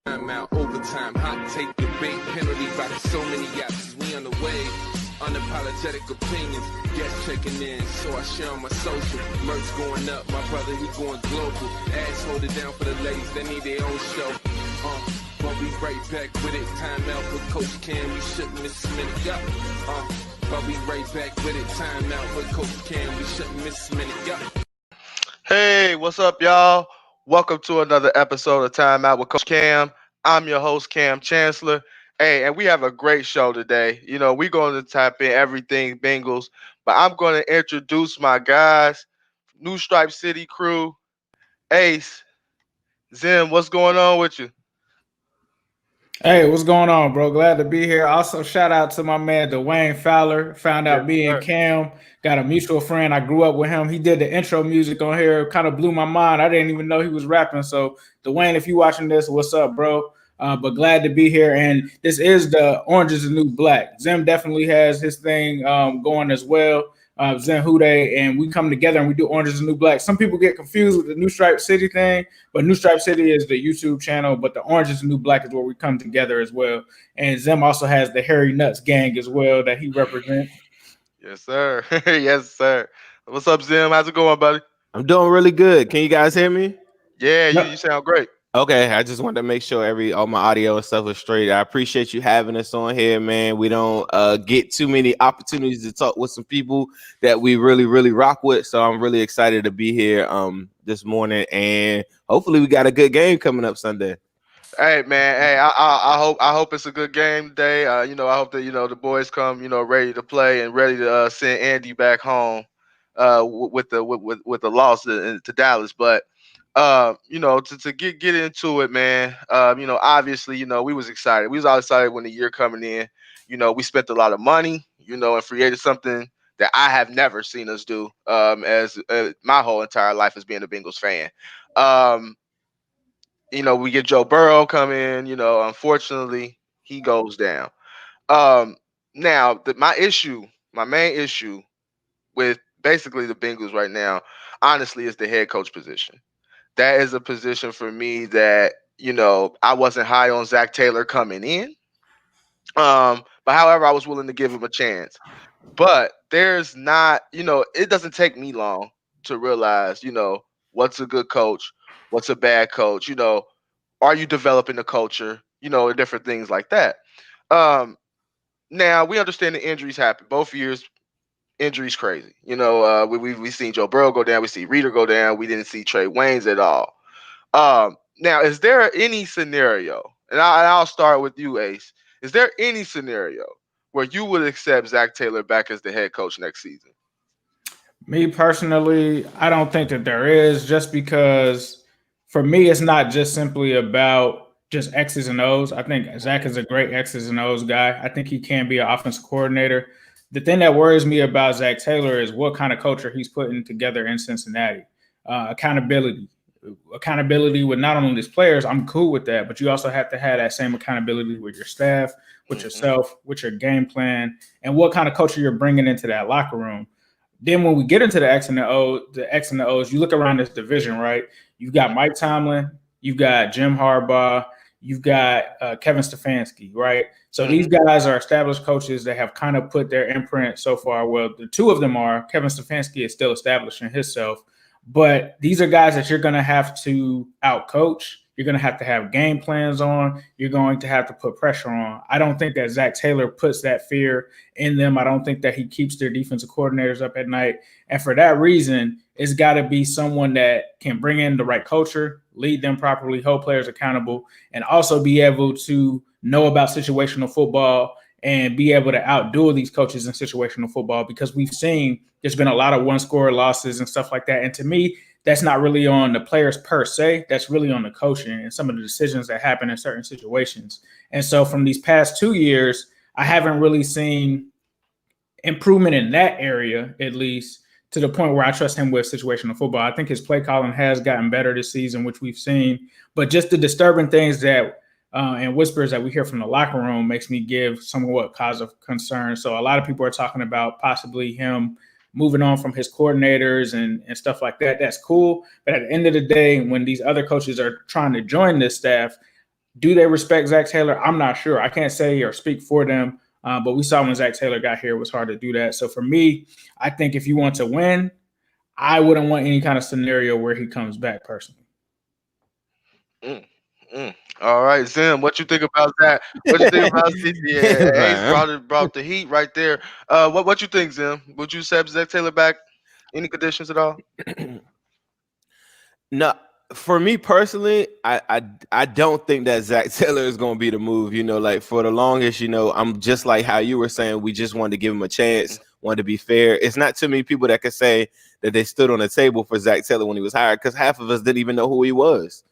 Timeout, overtime, hot take, debate, penalty by so many options. We on the way, unapologetic opinions, guests checking in, so I share on my social. Merch going up, my brother, he going global. Ass hold it down for the ladies, they need their own show. But we right back with it. Timeout with Coach Cam, we shouldn't miss a minute. Yeah. But we right back with it. Timeout with Coach Cam, we shouldn't miss a minute. Yeah. Hey, what's up, y'all? Welcome to another episode of Timeout with Coach Cam. I'm your host, Cam Chancellor. Hey, and we have a great show today. You know, we're going to tap in everything Bengals, but I'm going to introduce my guys, New Stripe City crew, Ace, Zim. What's going on with you? Hey, what's going on, bro? Glad to be here. Also, shout out to my man Dwayne Fowler. Found out me and Cam got a mutual friend. I grew up with him. He did the intro music on here. Kind of blew my mind. I didn't even know he was rapping. So, Dwayne, if you watching this, what's up, bro? But glad to be here. And this is the Orange is the New Black. Zim definitely has his thing going as well. Zen Hude, and we come together and we do Orange is the New Black. Some people get confused with the New Stripe City thing, but New Stripe City is the YouTube channel, but the Orange is the New Black is where we come together as well. And Zim also has the Harry Nuts gang as well that he represents. Yes, sir. Yes, sir. What's up, Zim? How's it going, buddy? I'm doing really good. Can you guys hear me? Yeah, you sound great. Okay, I just wanted to make sure all my audio and stuff was straight. I appreciate you having us on here, man. We don't get too many opportunities to talk with some people that we really, really rock with. So I'm really excited to be here this morning, and hopefully we got a good game coming up Sunday. Hey, man. Hey, I hope it's a good game today. I hope that the boys come ready to play and ready to send Andy back home with the loss to Dallas, but. To get into it, man. Obviously, we was excited. We was all excited when the year coming in. We spent a lot of money, and created something that I have never seen us do. As my whole entire life as being a Bengals fan. We get Joe Burrow come in. Unfortunately, he goes down. Now my main issue with basically the Bengals right now, honestly, is the head coach position. That is a position for me that, I wasn't high on Zac Taylor coming in. But however, I was willing to give him a chance. But there's not, it doesn't take me long to realize, what's a good coach, what's a bad coach, are you developing a culture, and different things like that. Now we understand the injuries happen. Both years, injuries crazy. We seen Joe Burrow go down. We see Reader go down. We didn't see Trey Waynes at all. Now, is there any scenario, and I'll start with you, Ace. Is there any scenario where you would accept Zac Taylor back as the head coach next season? Me personally, I don't think that there is, just because for me, it's not just simply about just X's and O's. I think Zac is a great X's and O's guy. I think he can be an offensive coordinator. The thing that worries me about Zac Taylor is what kind of culture he's putting together in Cincinnati. Accountability with not only his players. I'm cool with that, but you also have to have that same accountability with your staff, with yourself, with your game plan, and what kind of culture you're bringing into that locker room. Then when we get into the X and the O's, you look around this division, right? You've got Mike Tomlin, you've got Jim Harbaugh, you've got Kevin Stefanski, right? So these guys are established coaches that have kind of put their imprint so far. Well, the two of them are. Kevin Stefanski is still establishing himself. But these are guys that you're going to have to outcoach. You're going to have game plans on. You're going to have to put pressure on. I don't think that Zac Taylor puts that fear in them. I don't think that he keeps their defensive coordinators up at night. And for that reason, it's got to be someone that can bring in the right culture, lead them properly, hold players accountable, and also be able to know about situational football and be able to outdo these coaches in situational football, because we've seen there's been a lot of one-score losses and stuff like that. And to me, that's not really on the players per se. That's really on the coaching and some of the decisions that happen in certain situations. And so from these past 2 years, I haven't really seen improvement in that area, at least to the point where I trust him with situational football. I think his play calling has gotten better this season, which we've seen. But just the disturbing things that and whispers that we hear from the locker room makes me give somewhat cause of concern. So a lot of people are talking about possibly him moving on from his coordinators and stuff like that. That's cool. But at the end of the day, when these other coaches are trying to join this staff, Do they respect Zac Taylor? I'm not sure. I can't say or speak for them, but we saw when Zac Taylor got here, it was hard to do that. So for me, I think if you want to win, I wouldn't want any kind of scenario where he comes back personally. Mm, All right, Zim, what you think about that? What you think about yeah, Ace Man. brought the heat right there. What you think, Zim? Would you accept Zach Taylor back? Any conditions at all? No, for me personally, I don't think that Zac Taylor is going to be the move. Like for the longest, I'm just like how you were saying. We just wanted to give him a chance, wanted to be fair. It's not too many people that could say that they stood on the table for Zac Taylor when he was hired, because half of us didn't even know who he was.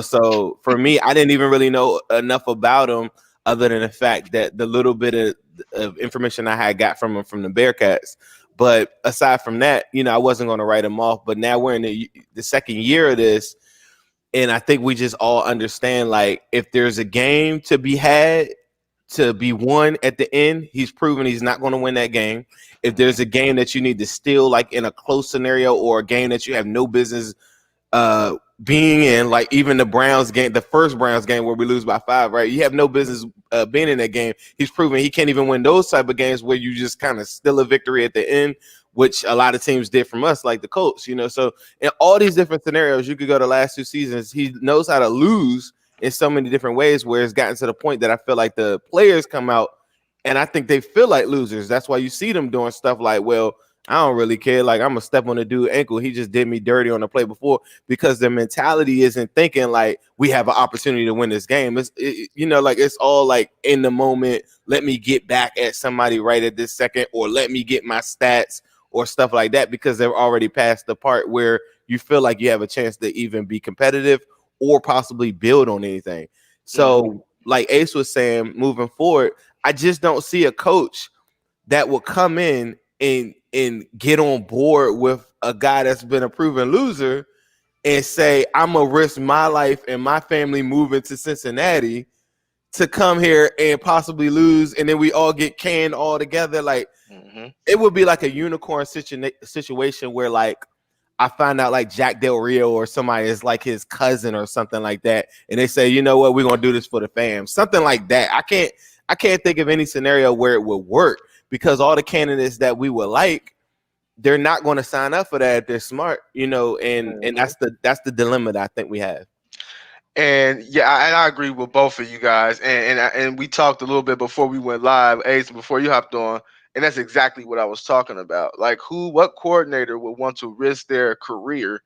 So for me, I didn't even really know enough about him other than the fact that the little bit of information I had got from him from the Bearcats. But aside from that, I wasn't going to write him off. But now we're in the second year of this, and I think we just all understand, like, if there's a game to be had, to be won at the end, he's proven he's not going to win that game. If there's a game that you need to steal, like in a close scenario, or a game that you have no business being in, like even the Browns game, the first Browns game where we lose by 5, right? You have no business being in that game. He's proven he can't even win those type of games where you just kind of steal a victory at the end, which a lot of teams did from us, like the Colts, So in all these different scenarios, you could go to the last 2 seasons. He knows how to lose in so many different ways, where it's gotten to the point that I feel like the players come out and I think they feel like losers. That's why you see them doing stuff like, well, I don't really care. Like, I'm going to step on the dude's ankle. He just did me dirty on the play before, because their mentality isn't thinking like we have an opportunity to win this game. Like it's all like in the moment. Let me get back at somebody right at this second, or let me get my stats or stuff like that, because they're already past the part where you feel like you have a chance to even be competitive or possibly build on anything. So like Ace was saying, moving forward, I just don't see a coach that will come in and get on board with a guy that's been a proven loser and say, I'm gonna risk my life and my family moving to Cincinnati to come here and possibly lose, and then we all get canned all together. Like, it would be like a unicorn situation where, like, I find out like Jack Del Rio or somebody is like his cousin or something like that, and they say, you know what, we're gonna do this for the fam, something like that. I can't think of any scenario where it would work, because all the candidates that we would like, they're not going to sign up for that if they're smart, and that's the dilemma that I think we have. And yeah, and I agree with both of you guys. And we talked a little bit before we went live, Ace, before you hopped on, and that's exactly what I was talking about. Like, what coordinator would want to risk their career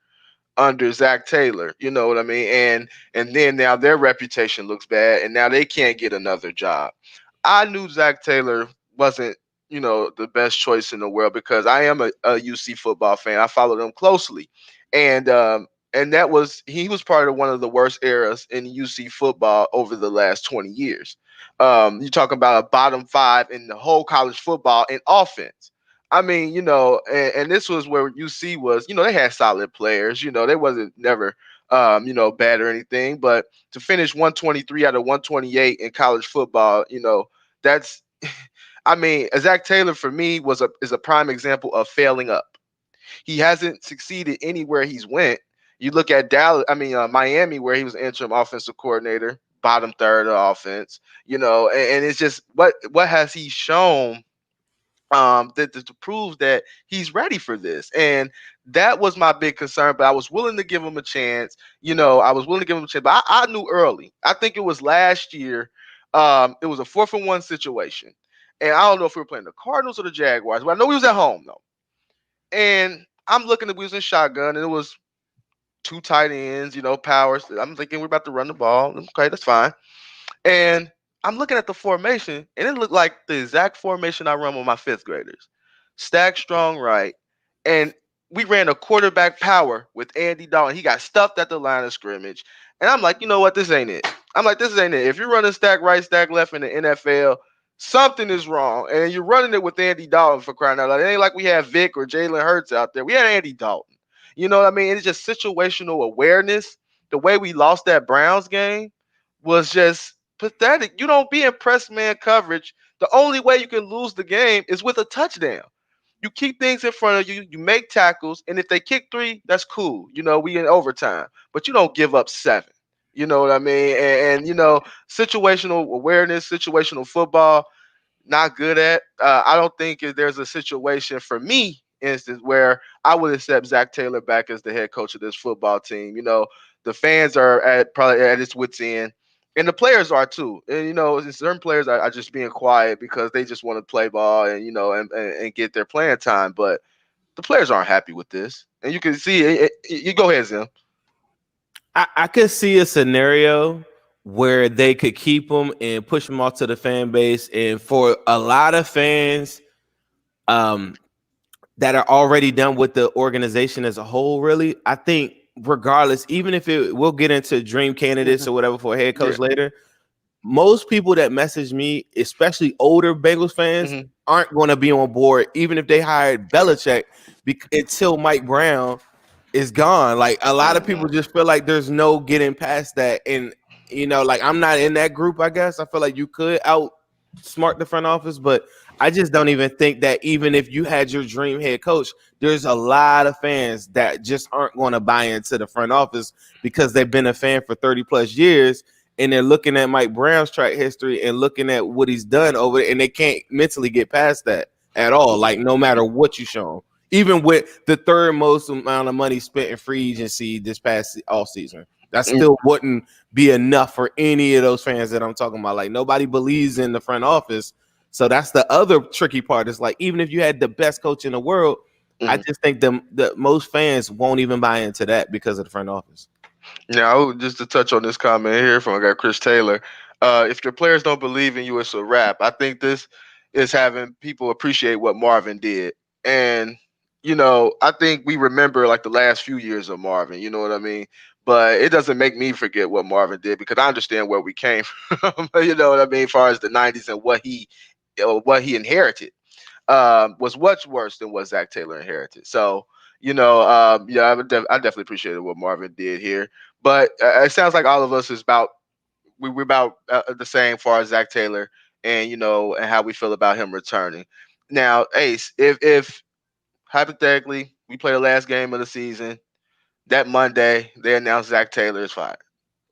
under Zac Taylor? You know what I mean? And then now their reputation looks bad, and now they can't get another job. I knew Zac Taylor wasn't, the best choice in the world, because I am a UC football fan. I follow them closely, and he was part of one of the worst eras in UC football over the last 20 years. You talk about a bottom 5 in the whole college football in offense. I mean, and this was where UC was, they had solid players, they wasn't never, bad or anything, but to finish 123 out of 128 in college football, that's, I mean, Zac Taylor for me is a prime example of failing up. He hasn't succeeded anywhere he's went. You look at Miami, where he was interim offensive coordinator, bottom third of offense, and it's just what has he shown that to prove that he's ready for this. And that was my big concern, but I was willing to give him a chance. I was willing to give him a chance, but I knew early. I think it was last year. It was a 4-for-1 situation. And I don't know if we were playing the Cardinals or the Jaguars, but I know we was at home though. And I'm looking at we was in shotgun, and it was 2 tight ends, powers. I'm thinking we're about to run the ball. Okay, that's fine. And I'm looking at the formation, and it looked like the exact formation I run with my 5th graders. Stack strong right. And we ran a quarterback power with Andy Dalton. He got stuffed at the line of scrimmage. And I'm like, you know what? This ain't it. This ain't it. If you're running stack right, stack left in the NFL, something is wrong. And you're running it with Andy Dalton, for crying out loud. It ain't like we have Vic or Jalen Hurts out there. We had Andy Dalton. You know what I mean? It's just situational awareness. The way we lost that Browns game was just pathetic. You don't be in press man coverage. The only way you can lose the game is with a touchdown. You keep things in front of you. You make tackles, and if they kick 3, that's cool. We in overtime, but you don't give up 7. You know what I mean? And you know, situational awareness, situational football, not good at. I don't think if there's a situation for me, instance, where I would accept Zac Taylor back as the head coach of this football team. You know, the fans are at probably at its wits end, and the players are too. And you know, certain players are just being quiet because they just want to play ball and you know and get their playing time. But the players aren't happy with this, and you can see it. You go ahead, Zim. I could see a scenario where they could keep him and push him off to the fan base, and for a lot of fans, that are already done with the organization as a whole. Really, I think regardless, even if we'll get into dream candidates or whatever for a head coach later. Most people that message me, especially older Bengals fans, aren't going to be on board, even if they hired Belichick, until Mike Brown is gone. Like a lot of people just feel like there's no getting past that. And, you know, like I'm not in that group, I guess. I feel like you could outsmart the front office, but I just don't even think that even if you had your dream head coach, there's a lot of fans that just aren't going to buy into the front office because they've been a fan for 30 plus years. And they're looking at Mike Brown's track history and looking at what he's done over it, and they can't mentally get past that at all. Like no matter what you show them, even with the third most amount of money spent in free agency this past offseason, that still wouldn't be enough for any of those fans that I'm talking about. Like nobody believes in the front office, so that's the other tricky part. Is like even if you had the best coach in the world, I just think the most fans won't even buy into that because of the front office. Now, just to touch on this comment here from I got Chris Taylor. If your players don't believe in you, it's a wrap. I think this is having people appreciate what Marvin did. And, you know, I think we remember like the last few years of Marvin, you know what I mean? But it doesn't make me forget what Marvin did because I understand where we came from, you know what I mean, as far as the 90s and what he inherited was much worse than what Zac Taylor inherited. So, you know, yeah, I definitely appreciated what Marvin did here. But it sounds like all of us is about we're about the same far as Zac Taylor and you know and how we feel about him returning. Now, Ace, if hypothetically we play the last game of the season, that Monday they announce Zac Taylor is fired,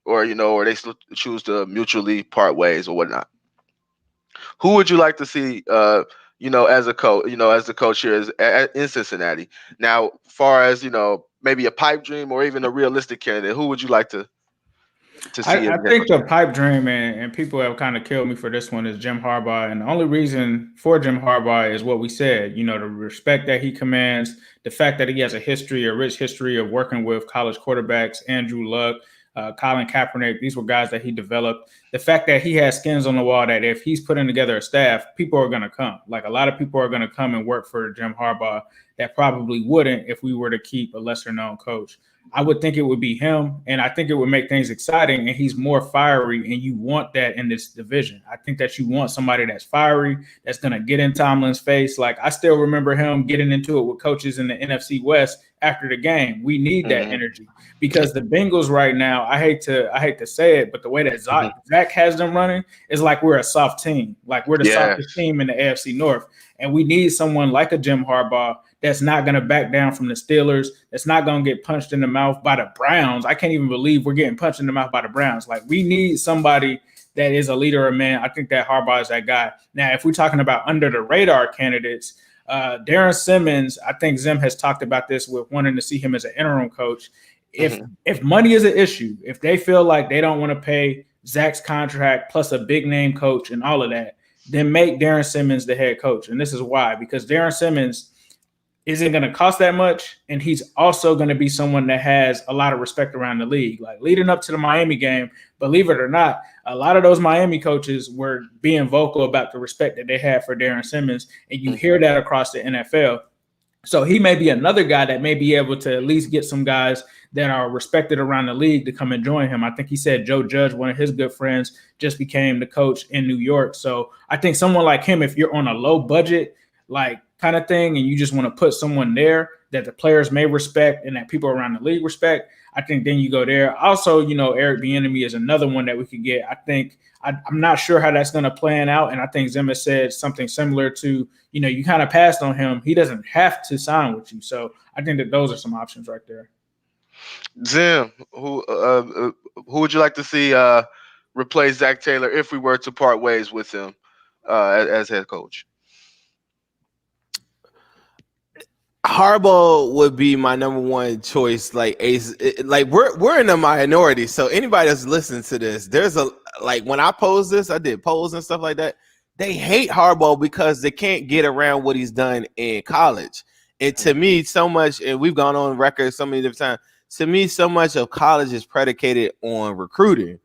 or you know, or they choose to mutually part ways or whatnot. Who would you like to see? You know, as a coach, you know, as the coach here is in Cincinnati. Now, far as you know, maybe a pipe dream or even a realistic candidate, who would you like to see? I think the pipe dream, and people have kind of killed me for this one, is Jim Harbaugh. And the only reason for Jim Harbaugh is what we said, you know, the respect that he commands, the fact that he has a rich history of working with college quarterbacks, Andrew Luck, Colin Kaepernick. These were guys that he developed. The fact that he has skins on the wall that if he's putting together a staff, people are going to come. Like a lot of people are going to come and work for Jim Harbaugh that probably wouldn't if we were to keep a lesser known coach. I would think it would be him, and I think it would make things exciting, and he's more fiery, and you want that in this division. I think that you want somebody that's fiery, that's going to get in Tomlin's face. Like, I still remember him getting into it with coaches in the NFC West after the game. We need that energy because the Bengals right now, I hate to say it, but the way that Zach has them running is like we're a soft team. Like we're the softest team in the AFC North, and we need someone like a Jim Harbaugh that's not going to back down from the Steelers, that's not going to get punched in the mouth by the Browns. I can't even believe we're getting punched in the mouth by the Browns. Like, we need somebody that is a leader of men. I think that Harbaugh is that guy. Now, if we're talking about under-the-radar candidates, Darren Simmons, I think Zim has talked about this with wanting to see him as an interim coach. If money is an issue, if they feel like they don't want to pay Zach's contract plus a big-name coach and all of that, then make Darren Simmons the head coach. And this is why, because Darren Simmons isn't going to cost that much, and he's also going to be someone that has a lot of respect around the league. Like leading up to the Miami game, believe it or not, a lot of those Miami coaches were being vocal about the respect that they had for Darren Simmons, and you hear that across the NFL. So he may be another guy that may be able to at least get some guys that are respected around the league to come and join him. I think he said Joe Judge, one of his good friends, just became the coach in New York. So I think someone like him, if you're on a low budget, like kind of thing, and you just want to put someone there that the players may respect and that people around the league respect, I think then you go there. Also, you know, Eric Bieniemy is another one that we could get. I think I'm not sure how that's going to plan out, and I think Zim has said something similar to, you know, you kind of passed on him. He doesn't have to sign with you, so I think that those are some options right there. Zim, Who would you like to see replace Zac Taylor if we were to part ways with him as head coach? Harbaugh would be my number one choice. Like Ace, like we're in the minority. So anybody that's listening to this, there's a like when I posed this, I did polls and stuff like that. They hate Harbaugh because they can't get around what he's done in college. And to me, so much, and we've gone on record so many different times. To me, so much of college is predicated on recruiting,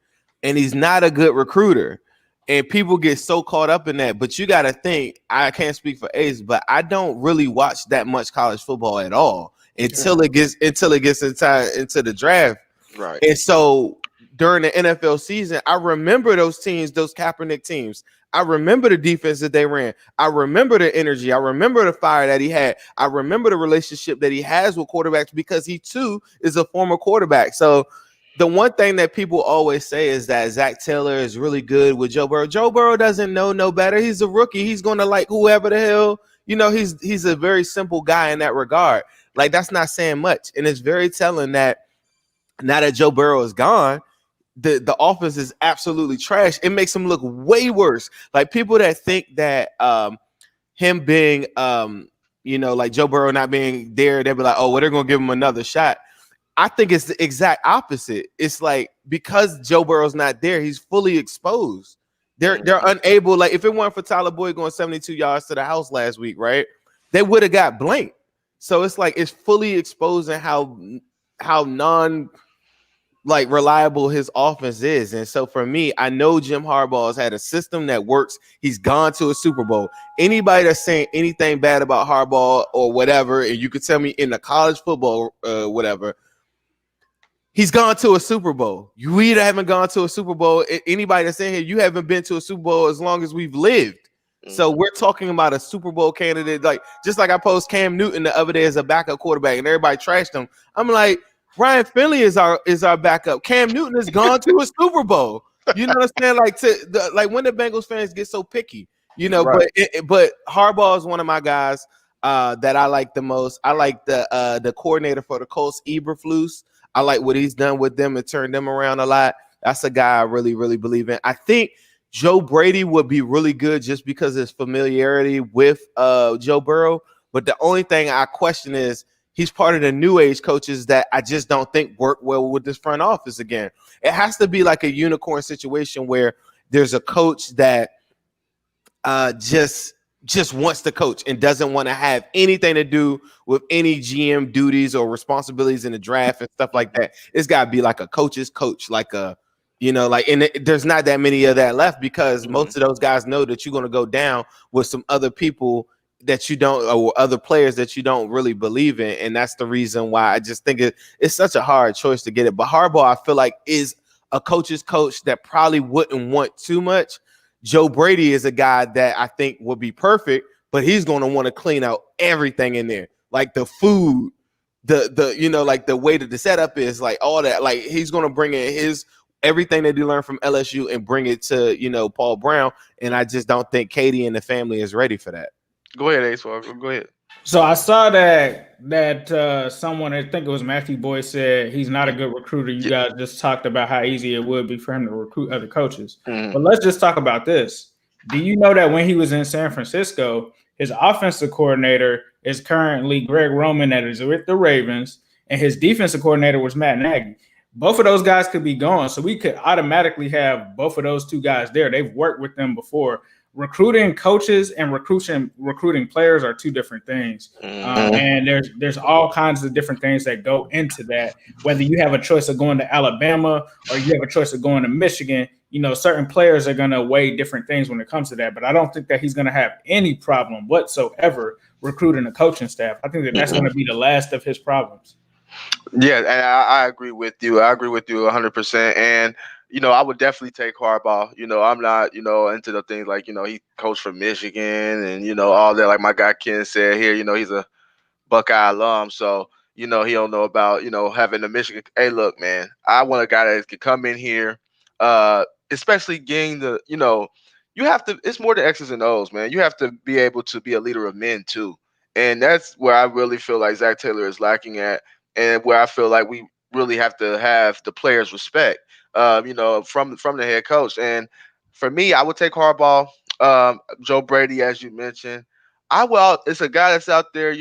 and he's not a good recruiter. And people get so caught up in that. But you got to think, I can't speak for Ace, but I don't really watch that much college football at all until it gets into the draft. Right. And so during the NFL season, I remember those teams, those Kaepernick teams. I remember the defense that they ran. I remember the energy. I remember the fire that he had. I remember the relationship that he has with quarterbacks because he too is a former quarterback. So the one thing that people always say is that Zac Taylor is really good with Joe Burrow. Joe Burrow doesn't know no better. He's a rookie. He's going to like whoever the hell, he's a very simple guy in that regard. Like, that's not saying much. And it's very telling that now that Joe Burrow is gone, the offense is absolutely trash. It makes him look way worse. Like, people that think that him being, like Joe Burrow not being there, they'll be like, oh, well, they're going to give him another shot. I think it's the exact opposite. It's like, because Joe Burrow's not there, he's fully exposed. They're unable. Like, if it weren't for Tyler Boyd going 72 yards to the house last week, right, they would have got blanked. So it's like, it's fully exposing how non reliable his offense is. And so for me, I know Jim Harbaugh has had a system that works. He's gone to a Super Bowl. Anybody that's saying anything bad about Harbaugh or whatever, and you could tell me in the college football, whatever. He's gone to a Super Bowl. You either haven't gone to a Super Bowl. Anybody that's in here, you haven't been to a Super Bowl as long as we've lived. So we're talking about a Super Bowl candidate. Like, just like I posted Cam Newton the other day as a backup quarterback, and everybody trashed him. I'm like, Ryan Finley is our backup. Cam Newton has gone to a Super Bowl. You know what I'm saying? Like, when the Bengals fans get so picky, Right. But Harbaugh is one of my guys that I like the most. I like the coordinator for the Colts, Eberflus. I like what he's done with them and turned them around a lot. That's a guy I really, really believe in. I think Joe Brady would be really good just because of his familiarity with Joe Burrow. But the only thing I question is he's part of the new age coaches that I just don't think work well with this front office again. It has to be like a unicorn situation where there's a coach that just wants to coach and doesn't want to have anything to do with any GM duties or responsibilities in the draft and stuff like that. It's got to be like a coach's coach, like there's not that many of that left because most of those guys know that you're going to go down with some other people that you don't, or other players that you don't really believe in. And that's the reason why I just think it's such a hard choice to get it. But Harbaugh, I feel like, is a coach's coach that probably wouldn't want too much. Joe Brady is a guy that I think would be perfect, but he's going to want to clean out everything in there, like the food, like the way that the setup is, like all that. Like, he's going to bring in everything that he learned from LSU and bring it to Paul Brown. And I just don't think Katie and the family is ready for that. Go ahead, Ace. Go ahead. So I saw that someone, I think it was Matthew Boyd, said he's not a good recruiter. You guys just talked about how easy it would be for him to recruit other coaches. But let's just talk about this. Do you know that when he was in San Francisco, his offensive coordinator is currently Greg Roman, that is with the Ravens, and his defensive coordinator was Matt Nagy. Both of those guys could be gone, so we could automatically have both of those two guys there. They've worked with them before. Recruiting coaches and recruiting players are two different things. And there's all kinds of different things that go into that. Whether you have a choice of going to Alabama or you have a choice of going to Michigan, certain players are going to weigh different things when it comes to that. But I don't think that he's going to have any problem whatsoever recruiting a coaching staff. I think that's going to be the last of his problems. Yeah, and I agree with you. I agree with you 100%. And I would definitely take Harbaugh. I'm not, into the things like, he coached for Michigan and, all that. Like my guy Ken said here, he's a Buckeye alum. So, he don't know about, having the Michigan. Hey, look, man, I want a guy that can come in here, especially getting the, you have to, it's more the X's and O's, man. You have to be able to be a leader of men too. And that's where I really feel like Zac Taylor is lacking at, and where I feel like we really have to have the players respect, from the head coach. And for me, I would take Harbaugh. Joe Brady, as you mentioned, it's a guy that's out there.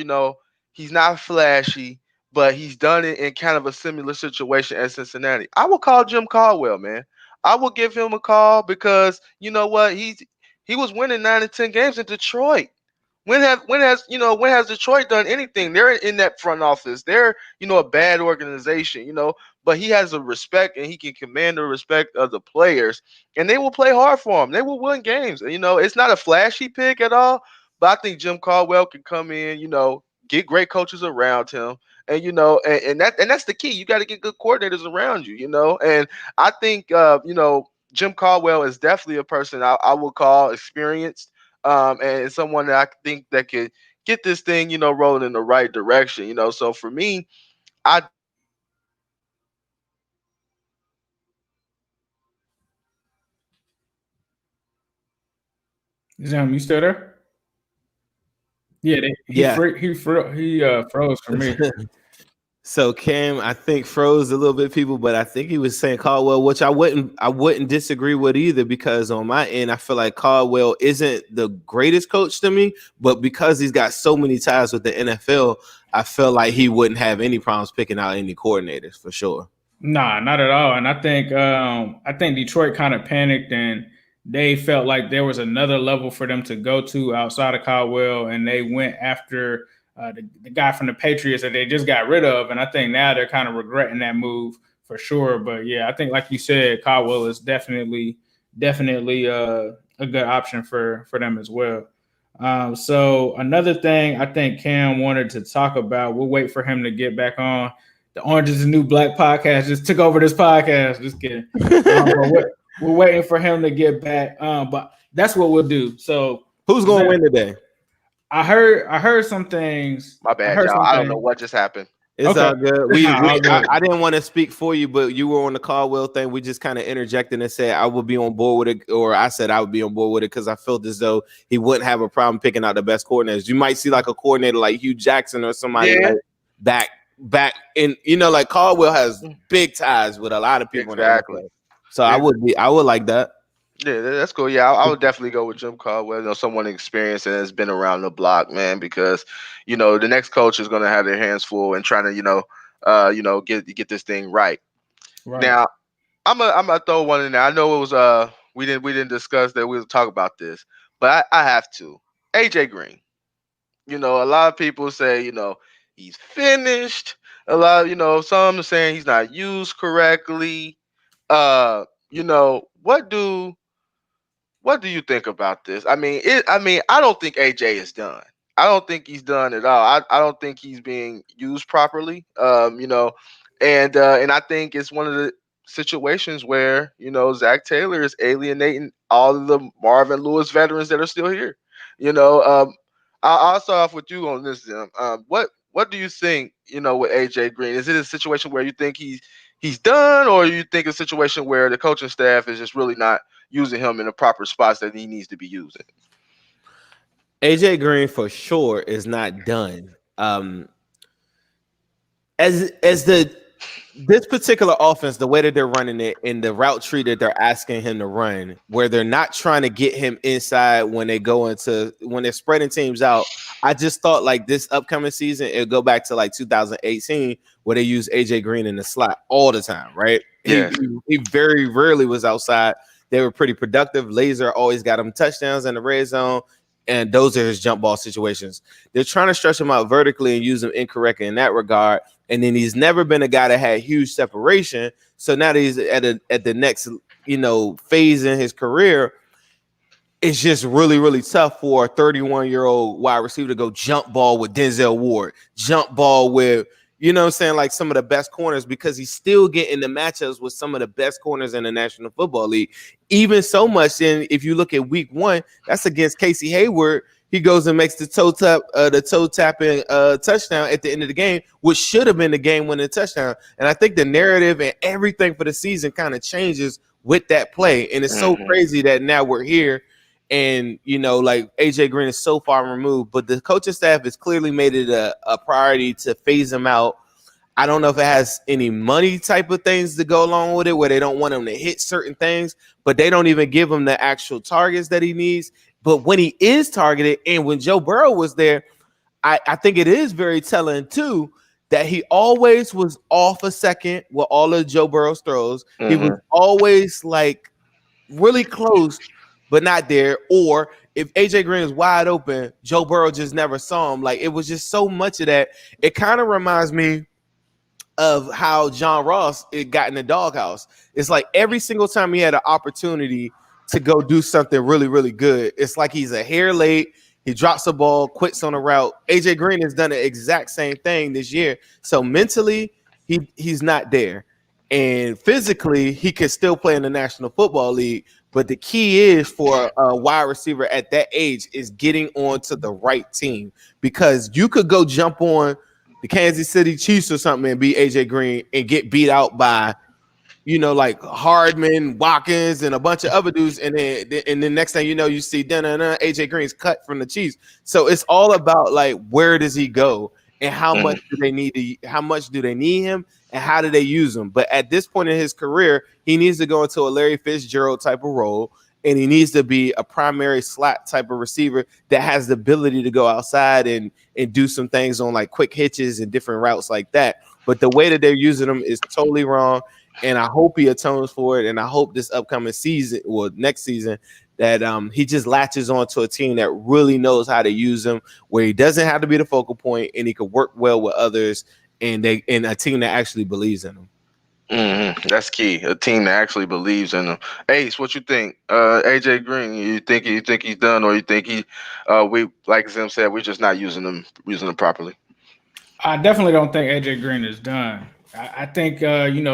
He's not flashy, but he's done it in kind of a similar situation as Cincinnati. I will call Jim Caldwell, man. I will give him a call because you know what? He was winning 9 and 10 games in Detroit. When has Detroit done anything? They're in that front office. They're a bad organization. But he has a respect and he can command the respect of the players, and they will play hard for him. They will win games. It's not a flashy pick at all, but I think Jim Caldwell can come in. Get great coaches around him, and that's the key. You got to get good coordinators around you. And I think Jim Caldwell is definitely a person I will call experienced, and someone that I think that could get this thing, rolling in the right direction. So for me, I You still there? Yeah, Yeah. he froze for me. So Cam, I think froze a little bit, people, but I think he was saying Caldwell, which I wouldn't disagree with either, because on my end, I feel like Caldwell isn't the greatest coach to me, but because he's got so many ties with the NFL, I feel like he wouldn't have any problems picking out any coordinators for sure. Nah, not at all. And I think Detroit kind of panicked, and they felt like there was another level for them to go to outside of Caldwell, and they went after the guy from the Patriots that they just got rid of. And I think now they're kind of regretting that move for sure. But yeah, I think like you said, Caldwell is definitely a good option for them as well. So another thing I think Cam wanted to talk about, we'll wait for him to get back on. The Orange is the New Black podcast just took over this podcast. Just kidding. We're waiting for him to get back. But that's what we'll do. So who's going to win today? I heard some things. My bad, y'all. I don't know what just happened. It's okay. all good. I didn't want to speak for you, but you were on the Caldwell thing. We just kind of interjected and said I would be on board with it, or I said I would be on board with it because I felt as though he wouldn't have a problem picking out the best coordinators. You might see like a coordinator like Hugh Jackson or somebody like back in, like Caldwell has big ties with a lot of people. Exactly. So I would like that. Yeah, that's cool. Yeah, I would definitely go with Jim Caldwell, someone experienced and has been around the block, man, because, the next coach is going to have their hands full and trying to, get this thing right. Now, I'm gonna throw one in there. I know it was we didn't discuss that. We'll talk about this, but I have to. AJ Green. A lot of people say, he's finished. A lot of, some are saying he's not used correctly. What do you think about this? I mean, I don't think AJ is done. I don't think he's done at all. I don't think he's being used properly. And I think it's one of the situations where Zac Taylor is alienating all of the Marvin Lewis veterans that are still here. I'll start off with you on this. What do you think? With AJ Green, is it a situation where you think he's done, or you think a situation where the coaching staff is just really not using him in the proper spots that he needs to be using? AJ Green for sure is not done. This particular offense, the way that they're running it and the route tree that they're asking him to run, where they're not trying to get him inside when they're spreading teams out. I just thought like this upcoming season, it'll go back to like 2018 where they use AJ Green in the slot all the time, right? Yeah. He very rarely was outside. They were pretty productive. Laser always got him touchdowns in the red zone, and those are his jump ball situations. They're trying to stretch him out vertically and use him incorrectly in that regard. And then he's never been a guy that had huge separation. So now that he's at the next, phase in his career, it's just really, really tough for a 31-year-old wide receiver to go jump ball with Denzel Ward, jump ball with, like some of the best corners, because he's still getting the matchups with some of the best corners in the National Football League. Even so much, then if you look at week 1, that's against Casey Hayward. He goes and makes the toe tapping touchdown at the end of the game, which should have been the game-winning touchdown. And I think the narrative and everything for the season kind of changes with that play. And it's so crazy that now we're here, and like AJ Green is so far removed, but the coaching staff has clearly made it a priority to phase him out. I don't know if it has any money type of things to go along with it, where they don't want him to hit certain things, but they don't even give him the actual targets that he needs. But when he is targeted, and when Joe Burrow was there, I think it is very telling too that he always was off a second with all of Joe Burrow's throws. He was always like really close, but not there. Or if AJ Green is wide open, Joe Burrow just never saw him. Like, it was just so much of that. It kind of reminds me of how John Ross got in the doghouse. It's like every single time he had an opportunity to go do something really, really good, it's like he's a hair late. He drops the ball, quits on a route. AJ Green has done the exact same thing this year. So mentally, he's not there. And physically, he can still play in the National Football League. But the key is for a wide receiver at that age is getting onto the right team, because you could go jump on the Kansas City Chiefs or something and beat AJ Green and get beat out by, like Hardman, Watkins, and a bunch of other dudes, and then next thing you know, you see AJ Green's cut from the Chiefs. So it's all about like, where does he go and how much do they need him and how do they use him? But at this point in his career, he needs to go into a Larry Fitzgerald type of role, and he needs to be a primary slot type of receiver that has the ability to go outside and do some things on like quick hitches and different routes like that. But the way that they're using him is totally wrong. And I hope he atones for it. And I hope this upcoming season, or next season, that he just latches on to a team that really knows how to use him, where he doesn't have to be the focal point and he can work well with others, and a team that actually believes in him. That's key. A team that actually believes in him. Ace, what you think? AJ Green, you think he's done, or you think we, like Zim said, we're just not using him properly? I definitely don't think AJ Green is done. I think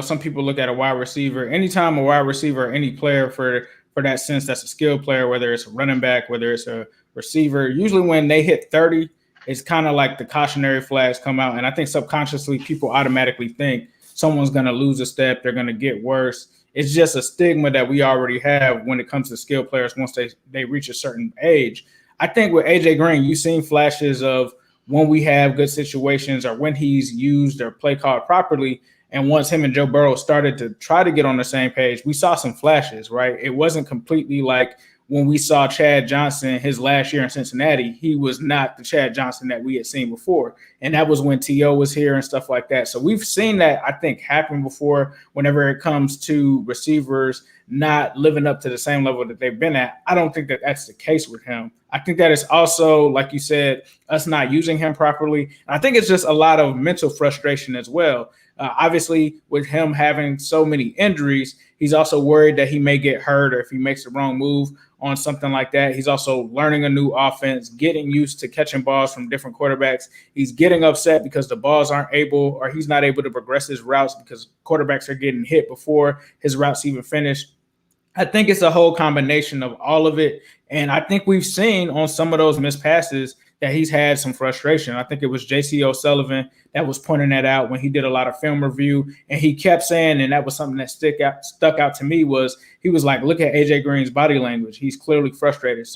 some people look at a wide receiver. Anytime a wide receiver, or any player for that sense, that's a skilled player, whether it's a running back, whether it's a receiver. Usually when they hit 30, it's kind of like the cautionary flags come out, and I think subconsciously people automatically think someone's going to lose a step, they're going to get worse. It's just a stigma that we already have when it comes to skilled players once they reach a certain age. I think with AJ Green, you've seen flashes of when we have good situations or when he's used or play called properly. And once him and Joe Burrow started to try to get on the same page, we saw some flashes, right? It wasn't completely like when we saw Chad Johnson his last year in Cincinnati. He was not the Chad Johnson that we had seen before. And that was when T.O. was here and stuff like that. So we've seen that, I think, happen before whenever it comes to receivers not living up to the same level that they've been at. I don't think that that's the case with him. I think that it's also, like you said, us not using him properly. And I think it's just a lot of mental frustration as well. Obviously, with him having so many injuries, he's also worried that he may get hurt, or if he makes the wrong move on something like that. He's also learning a new offense, getting used to catching balls from different quarterbacks. He's getting upset because the balls aren't able, or he's not able to progress his routes because quarterbacks are getting hit before his routes even finish. I think it's a whole combination of all of it. And I think we've seen on some of those missed passes that he's had some frustration. I think it was J.C. O'Sullivan that was pointing that out when he did a lot of film review. And he kept saying, and that was something that stuck out to me, was he was like, look at AJ Green's body language. He's clearly frustrated.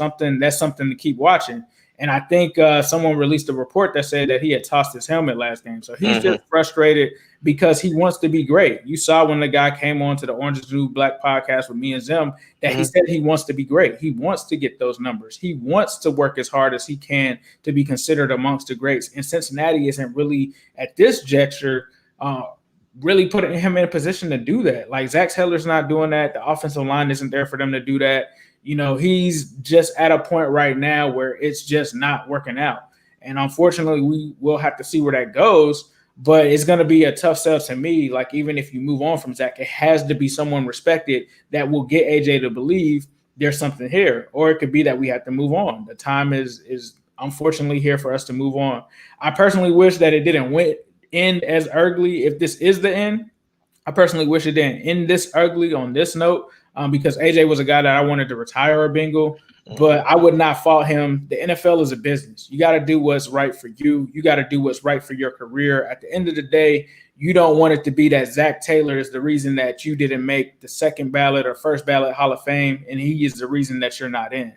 That's something to keep watching. And I think someone released a report that said that he had tossed his helmet last game. So he's just frustrated because he wants to be great. You saw when the guy came on to the Orange is the New Black podcast with me and Zim that he said he wants to be great. He wants to get those numbers. He wants to work as hard as he can to be considered amongst the greats. And Cincinnati isn't really at this juncture really putting him in a position to do that. Like, Zac Taylor's not doing that. The offensive line isn't there for them to do that. He's just at a point right now where it's just not working out. And unfortunately, we will have to see where that goes. But it's going to be a tough sell to me. Like, even if you move on from Zac, it has to be someone respected that will get AJ to believe there's something here. Or it could be that we have to move on. The time is unfortunately here for us to move on. I personally wish that it didn't end as ugly. If this is the end, I personally wish it didn't end this ugly on this note, because AJ was a guy that I wanted to retire a Bengal. But I would not fault him. The NFL is a business. You got to do what's right for you. You got to do what's right for your career. At the end of the day, you don't want it to be that Zac Taylor is the reason that you didn't make the second ballot or first ballot Hall of Fame, and he is the reason that you're not in.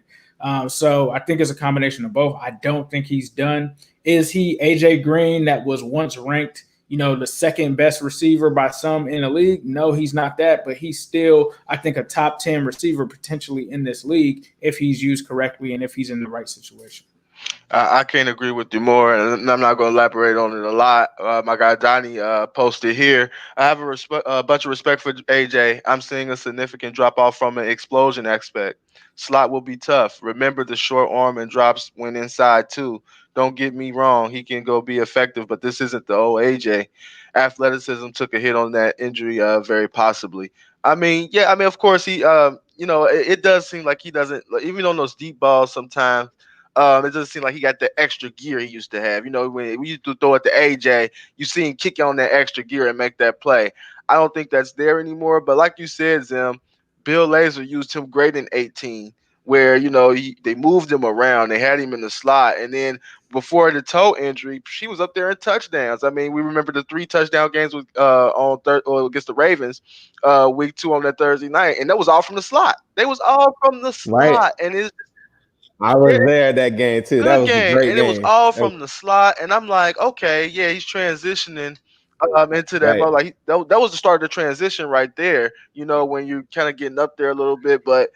So I think it's a combination of both. I don't think he's done. Is he AJ Green that was once ranked the second best receiver by some in the league. No, he's not that, but he's still, I think, a top 10 receiver potentially in this league if he's used correctly and if he's in the right situation. I can't agree with you more, and I'm not going to elaborate on it a lot. My guy Donnie posted here. I have a bunch of respect for AJ. I'm seeing a significant drop off from an explosion aspect. Slot will be tough. Remember the short arm and drops when inside too. Don't get me wrong, he can go be effective, but this isn't the old AJ. Athleticism took a hit on that injury, very possibly. I mean, yeah, I mean, of course it does seem like he doesn't, even on those deep balls sometimes. It doesn't seem like he got the extra gear he used to have. When we used to throw it to AJ, you see him kick on that extra gear and make that play. I don't think that's there anymore. But like you said, Zim, Bill Lazor used him great in 18, where they moved him around, they had him in the slot, and then before the toe injury, she was up there in touchdowns. I mean, we remember the 3 touchdown games with against the Ravens, week 2 on that Thursday night, and that was all from the slot. They was all from the slot, right. And it's. I was there at that game too. That was a great and game. It was all from the slot, and I'm like, okay, yeah, he's transitioning into that. Right. But like that was the start of the transition right there. When you're kind of getting up there a little bit, but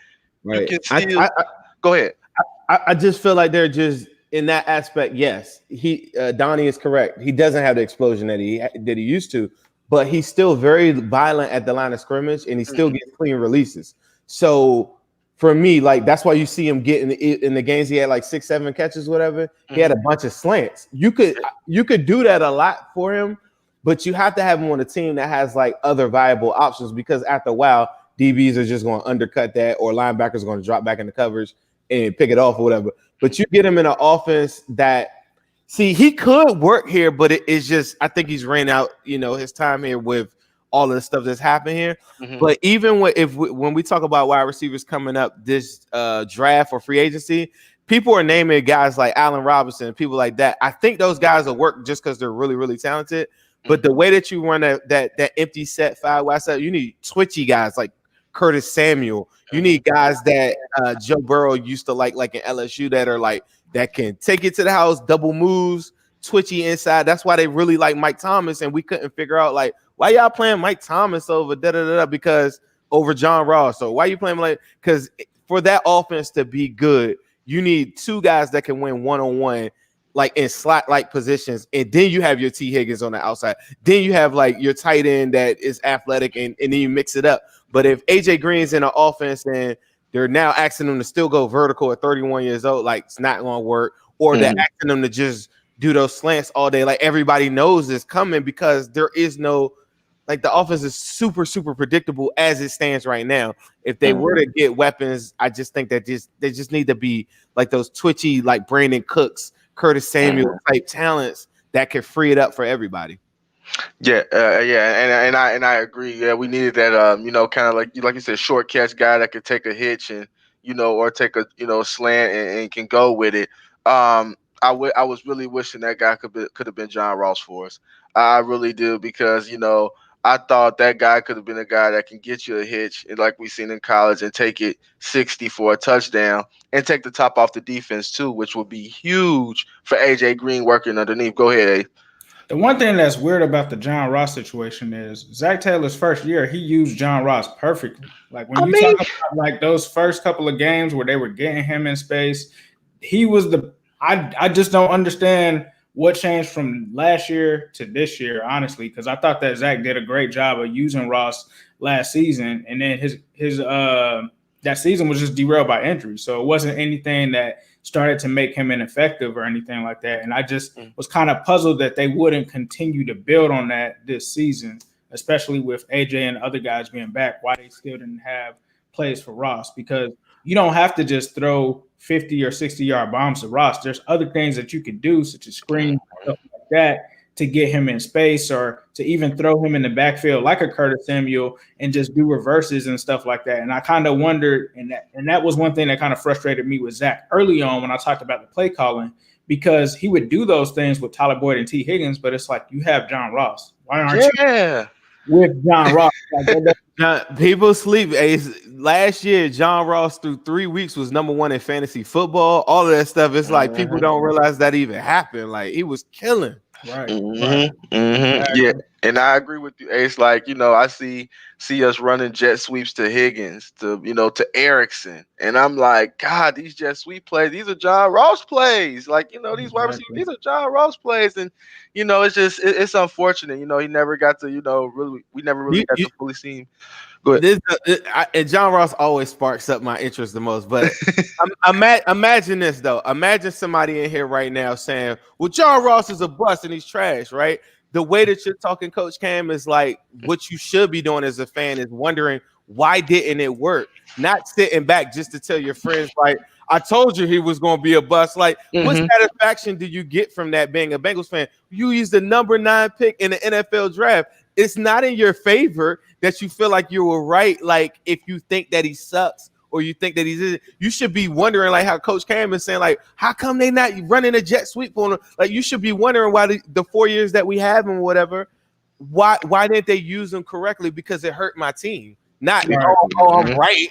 right. you can still go ahead. I just feel like they're just in that aspect. Yes, Donnie is correct. He doesn't have the explosion that he used to, but he's still very violent at the line of scrimmage, and he still gets clean releases. So. For me, like that's why you see him get in the games. He had like 6-7 catches, whatever. He had a bunch of slants. You could do that a lot for him, but you have to have him on a team that has like other viable options, because after a while, DBs are just going to undercut that, or linebackers are going to drop back in the coverage and pick it off or whatever. But you get him in an offense that, see, he could work here, but it's just, I think he's ran out, his time here with all of the stuff that's happened here. But even when we talk about wide receivers coming up this draft or free agency, people are naming guys like Allen Robinson, people like that. I think those guys will work just because they're really, really talented. But the way that you run that empty set 5 wide set, you need twitchy guys like Curtis Samuel. You need guys that Joe Burrow used to like in LSU that are like that can take it to the house, double moves, twitchy inside. That's why they really like Mike Thomas, and we couldn't figure out like why y'all playing Mike Thomas over because over John Ross. So why you playing because for that offense to be good, you need 2 guys that can win one-on-one, like in slot like positions, and then you have your T. Higgins on the outside. Then you have like your tight end that is athletic, and then you mix it up. But if AJ Green's in an offense and they're now asking him to still go vertical at 31 years old, like it's not going to work, or they're asking them to just do those slants all day, like everybody knows it's coming, because there is no. Like the offense is super, super predictable as it stands right now. If they were to get weapons, I just think that they just need to be like those twitchy, like Brandon Cooks, Curtis Samuel type talents that could free it up for everybody. Yeah, and I agree. Yeah, we needed that. Kind of like you said, short catch guy that could take a hitch and or take a slant and can go with it. I was really wishing that guy could have been John Ross for us. I really do, because I thought that guy could have been a guy that can get you a hitch, like we seen in college, and take it 60 for a touchdown and take the top off the defense too, which would be huge for AJ Green working underneath. Go ahead, Abe. The one thing that's weird about the John Ross situation is Zac Taylor's first year, he used John Ross perfectly. Like when you talk about like those first couple of games where they were getting him in space, he was I just don't understand what changed from last year to this year, honestly, because I thought that Zac did a great job of using Ross last season, and then his that season was just derailed by injury. So it wasn't anything that started to make him ineffective or anything like that. And I just was kind of puzzled that they wouldn't continue to build on that this season, especially with AJ and other guys being back, why they still didn't have plays for Ross, because you don't have to just throw 50 or 60-yard bombs to Ross. There's other things that you could do, such as screen, stuff like that, to get him in space, or to even throw him in the backfield like a Curtis Samuel and just do reverses and stuff like that. And I kind of wondered, and that was one thing that kind of frustrated me with Zac early on when I talked about the play calling, because he would do those things with Tyler Boyd and T. Higgins, but it's like, you have John Ross. Why aren't you with John Ross? People sleep. Last year, John Ross through 3 weeks was number 1 in fantasy football. All of that stuff. It's like people don't realize that even happened. Like he was killing. Right. Right. Mm-hmm. Mm-hmm. Yeah, Exactly. and I agree with you, Ace. Like, I see us running jet sweeps to Higgins, to Erickson, and I'm like, God, these jet sweep plays, these are John Ross plays. Like, these wide receivers, Exactly. these are John Ross plays, and it's just it's unfortunate. He never got to, really, we never really You, got you, to fully see him. Go and John Ross always sparks up my interest the most. But ahead. imagine this though. Imagine somebody in here right now saying, "Well, John Ross is a bust and he's trash." Right? The way that you're talking, Coach Cam, is like what you should be doing as a fan is wondering why didn't it work? Not sitting back just to tell your friends like, "I told you he was going to be a bust." Like, what Hmm. satisfaction do you get from that being a Bengals fan? You used the number 9 pick in the NFL draft. It's not in your favor that you feel like you were right. Like, if you think that he sucks or you think that you should be wondering, like how Coach Cam is saying, like, how come they not running a jet sweep on him? Like, you should be wondering why the 4 years that we have him, whatever, why didn't they use him correctly? Because it hurt my team. Not, Right. I'm right.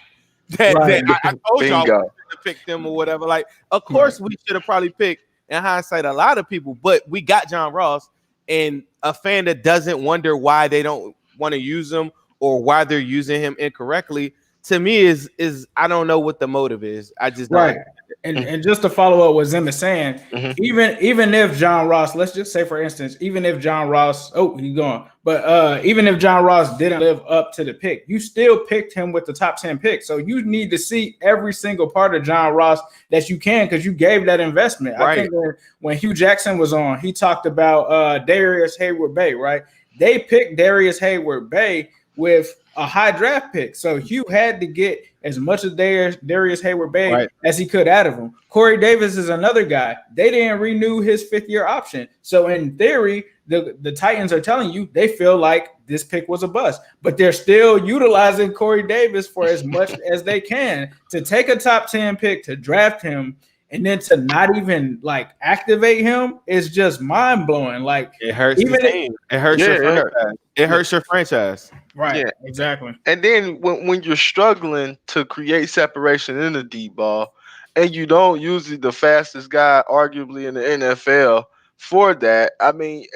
That Right. I told y'all we Bingo. should have picked them or whatever. Like, of Right. course we should have probably picked in hindsight a lot of people, but we got John Ross. And a fan that doesn't wonder why they don't want to use him or why they're using him incorrectly, to me is I don't know what the motive is. I just don't. Right. And just to follow up what Zim is saying, Mhm. even if John Ross, let's just say for instance, even if John Ross, he's gone, but even if John Ross didn't live up to the pick, you still picked him with the top 10 pick. So you need to see every single part of John Ross that you can because you gave that investment. Right. I think when Hugh Jackson was on, he talked about Darius Hayward-Bay, right? They picked Darius Hayward-Bay with a high draft pick. So Hugh had to get as much of Darius Hayward-Bay as he could out of him. Corey Davis is another guy. They didn't renew his 5th-year option. So in theory, the Titans are telling you they feel like this pick was a bust, but they're still utilizing Corey Davis for as much as they can to take a top 10 pick, to draft him, and then to not even like activate him is just mind blowing. Like, it hurts the team. It hurts your franchise. It hurts your franchise. Right. Yeah. Exactly. And then when you're struggling to create separation in the deep ball, and you don't usually the fastest guy, arguably in the NFL, for that, I mean,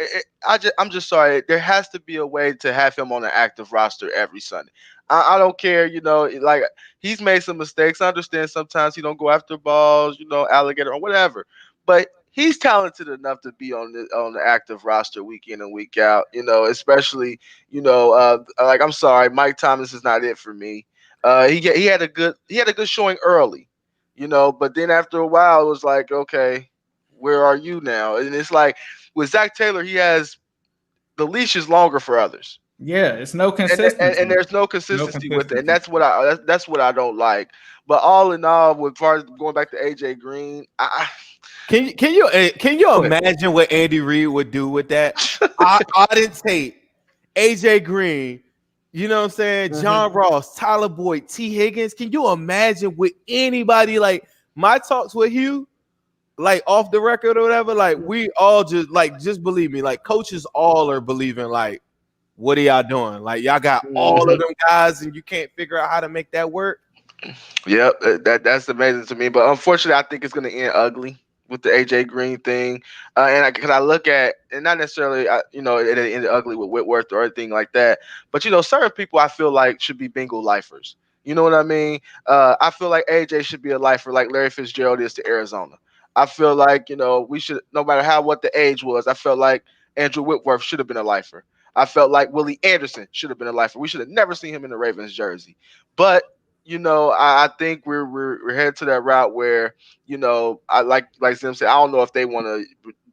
I'm just sorry. There has to be a way to have him on an active roster every Sunday. I don't care, like he's made some mistakes. I understand sometimes he don't go after balls, alligator or whatever, but he's talented enough to be on the active roster week in and week out. Especially like I'm sorry, Mike Thomas is not it for me. He had a good showing early, but then after a while it was like, okay, where are you now? And it's like with Zac Taylor, he has the leash is longer for others. Yeah, it's no consistency. And there's no consistency with it, and that's what I don't like. But all in all, with far as going back to AJ Green, Can you imagine what Andy Reid would do with that? Auden Tate, AJ Green, you know what I'm saying? Mm-hmm. John Ross, Tyler Boyd, T. Higgins. Can you imagine with anybody like my talks with Hugh, like off the record or whatever? Like we all just believe me, like coaches all are believing like, what are y'all doing? Like y'all got all of them guys and you can't figure out how to make that work. Yep, that's amazing to me. But unfortunately, I think it's going to end ugly with the AJ Green thing. And because I look at, and not necessarily, it ended ugly with Whitworth or anything like that. But, certain people I feel like should be Bengal lifers. You know what I mean? I feel like AJ should be a lifer like Larry Fitzgerald is to Arizona. I feel like, we should, no matter what the age was, I felt like Andrew Whitworth should have been a lifer. I felt like Willie Anderson should have been a lifer. We should have never seen him in the Ravens jersey. But I think we're headed to that route where, I like Zim said, I don't know if they want to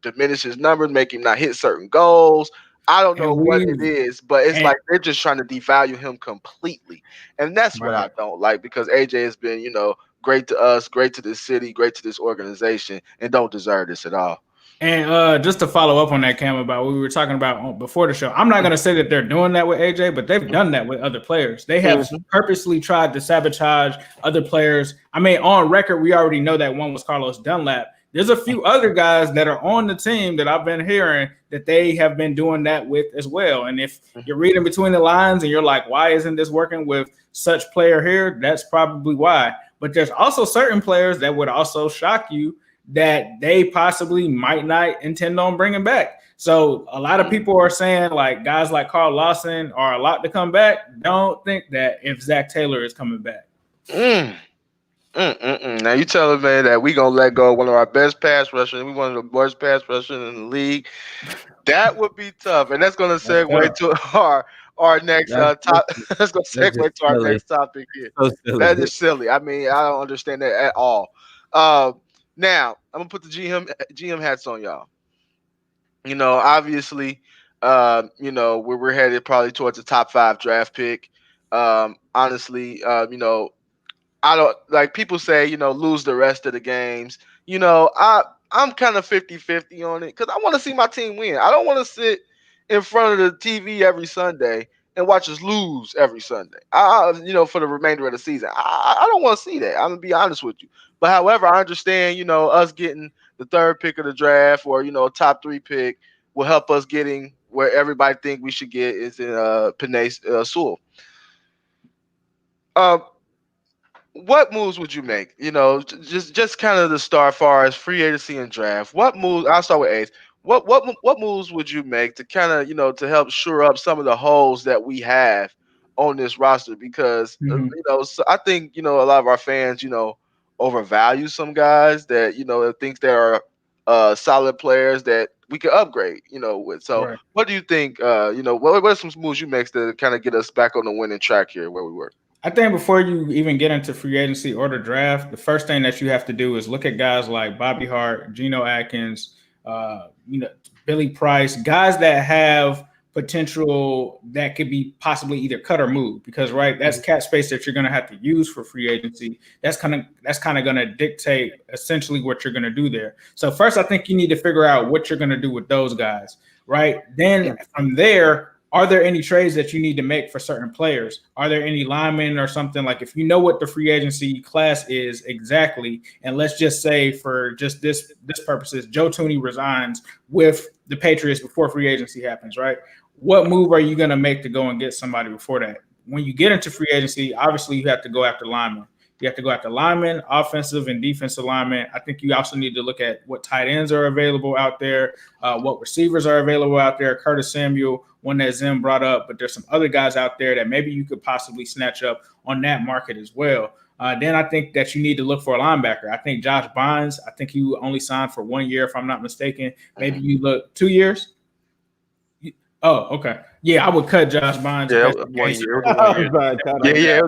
diminish his numbers, make him not hit certain goals. I don't know what it is, but it's like they're just trying to devalue him completely. And that's what I don't like, because AJ has been, great to us, great to this city, great to this organization, and don't deserve this at all. And just to follow up on that, Cam, about what we were talking about before the show, I'm not going to say that they're doing that with AJ, but they've done that with other players. They have purposely tried to sabotage other players. I mean, on record, we already know that one was Carlos Dunlap. There's a few other guys that are on the team that I've been hearing that they have been doing that with as well. And if you're reading between the lines and you're like, why isn't this working with such player here? That's probably why. But there's also certain players that would also shock you that they possibly might not intend on bringing back. So a lot of people are saying like guys like Carl Lawson are a lot to come back. Don't think that if Zac Taylor is coming back. Now you telling me that we gonna let go of one of our best pass rushers, we one of the worst pass rushers in the league. That would be tough, and that's gonna segue to our next top. That's gonna segue to our next topic here. So that is silly. I mean, I don't understand that at all. Now I'm gonna put the GM hats on y'all. You know, obviously, you know, we're headed probably towards the top 5 draft pick. Honestly, you know, I don't like people say, you know, lose the rest of the games. You know, I'm kind of 50-50 on it because I want to see my team win. I don't want to sit in front of the TV every Sunday and watch us lose every Sunday. You know, for the remainder of the season. I don't want to see that. I'm gonna be honest with you. But however, I understand, you know, us getting the 3rd pick of the draft or, you know, top 3 pick will help us getting where everybody think we should get is in Penei Sewell. What moves would you make? You know, just kind of the start far as free agency and draft. What moves? I'll start with Ace. What moves would you make to kind of, you know, to help shore up some of the holes that we have on this roster? Because you know, so I think, you know, a lot of our fans, you know, overvalue some guys that, you know, thinks they are solid players that we could upgrade, you know, with. So what do you think? You know, what are some moves you make to kind of get us back on the winning track here where we were? I think before you even get into free agency or the draft, the first thing that you have to do is look at guys like Bobby Hart, Geno Atkins, you know, Billy Price, guys that have potential that could be possibly either cut or move, because that's cap space that you're going to have to use for free agency. That's kind of going to dictate essentially what you're going to do there. So first, I think you need to figure out what you're going to do with those guys, right? Then from there, are there any trades that you need to make for certain players? Are there any linemen or something? Like if you know what the free agency class is exactly, and let's just say for just this purposes, Joe Thuney resigns with the Patriots before free agency happens, right? What move are you going to make to go and get somebody before that? When you get into free agency, obviously you have to go after linemen. You have to go after linemen, offensive and defensive linemen. I think you also need to look at what tight ends are available out there, what receivers are available out there. Curtis Samuel, one that Zim brought up, but there's some other guys out there that maybe you could possibly snatch up on that market as well. Then I think that you need to look for a linebacker. I think Josh Bynes, I think he only signed for 1 year, if I'm not mistaken. Maybe you look 2 years. Oh, okay. Yeah, I would cut Josh Bynes. Yeah, 1 year.